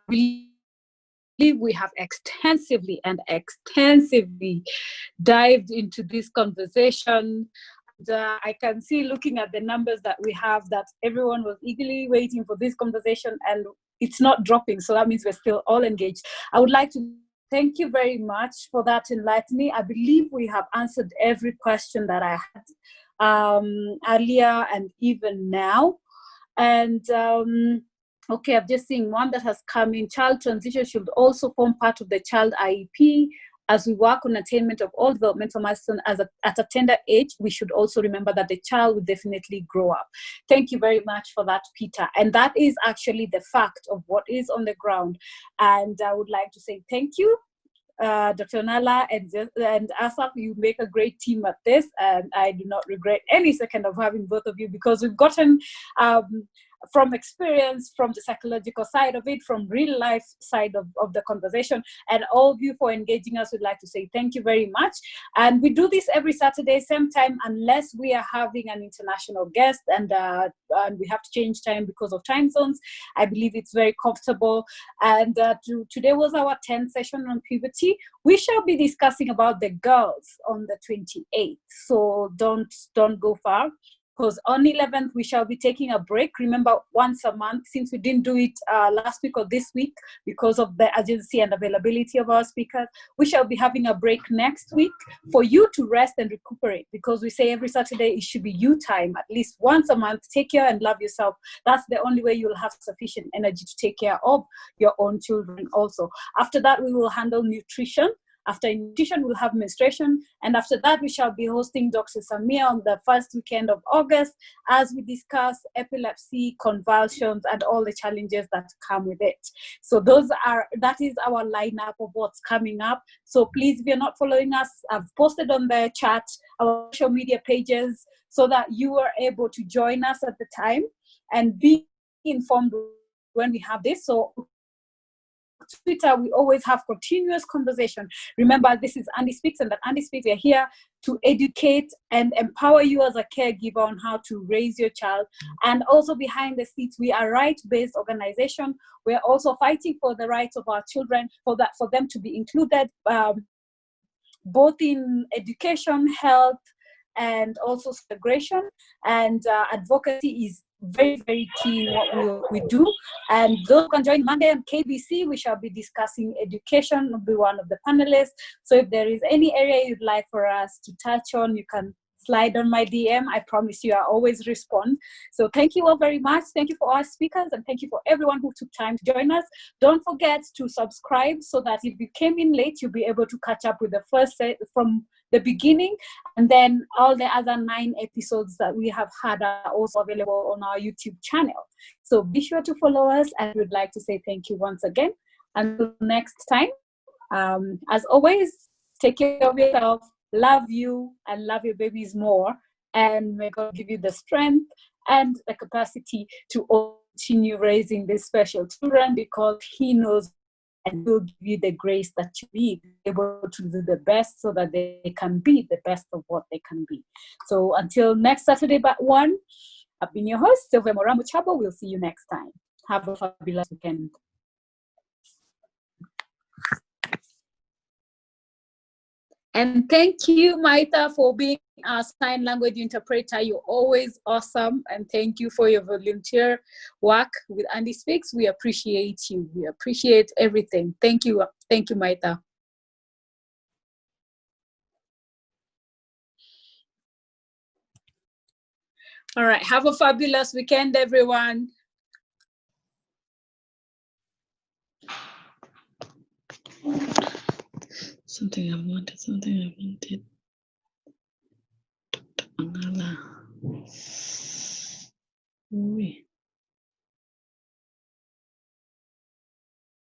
We have extensively dived into this conversation. And, I can see, looking at the numbers that we have, that everyone was eagerly waiting for this conversation, and it's not dropping. So that means we're still all engaged. I would like to thank you very much for that enlightening. I believe we have answered every question that I had earlier and even now. And okay, I've just seen one that has come in. Child transition should also form part of the child IEP. As we work on attainment of all developmental milestones at a tender age, we should also remember that the child will definitely grow up. Thank you very much for that, Peter. And that is actually the fact of what is on the ground. And I would like to say thank you, Dr. Nala and Asaf. You make a great team at this, and I do not regret any second of having both of you, because we've gotten from experience, from the psychological side of it, from real life side of the conversation. And all of you for engaging us, would like to say thank you very much. And we do this every Saturday, same time, unless we are having an international guest and we have to change time because of time zones. I believe it's very comfortable. And today was our 10th session on puberty. We shall be discussing about the girls on the 28th. So don't go far, because on 11th we shall be taking a break. Remember, once a month, since we didn't do it last week or this week because of the urgency and availability of our speakers, we shall be having a break next week for you to rest and recuperate, because we say every Saturday it should be you time, at least once a month. Take care and love yourself. That's the only way you'll have sufficient energy to take care of your own children also. After that, we will handle nutrition. After nutrition, we'll have menstruation. And after that, we shall be hosting Dr. Samia on the first weekend of August as we discuss epilepsy, convulsions, and all the challenges that come with it. So that is our lineup of what's coming up. So please, if you're not following us, I've posted on the chat our social media pages so that you are able to join us at the time and be informed when we have this. So Twitter, we always have continuous conversation. Remember, this is Andy Speaks, and that Andy Speaks, we're here to educate and empower you as a caregiver on how to raise your child. And also behind the scenes, we are a right-based organization. We're also fighting for the rights of our children, for them to be included, both in education, health, and also segregation. And advocacy is very, very key in what we do. And those who can join Monday on KBC, we shall be discussing education, will be one of the panelists. So if there is any area you'd like for us to touch on, you can slide on my DM. I promise you I always respond. So thank you all very much. Thank you for our speakers, and thank you for everyone who took time to join us. Don't forget to subscribe so that if you came in late, you'll be able to catch up with the first set from the beginning, and then all the other 9 episodes that we have had are also available on our YouTube channel. So be sure to follow us, and we'd like to say thank you once again. Until next time, as always, take care of yourself, love you, and love your babies more, and may God give you the strength and the capacity to continue raising these special children, because He knows and will give you the grace that you need, able to do the best so that they can be the best of what they can be. So until next Saturday at 1, I've been your host, Sylvia Mochabo. We'll see you next time. Have a fabulous weekend. And thank you, Maita, for being our sign language interpreter. You're always awesome. And thank you for your volunteer work with Andy Speaks. We appreciate you. We appreciate everything. Thank you. Thank you, Maita. All right. Have a fabulous weekend, everyone. Something I wanted. Dr. Anala.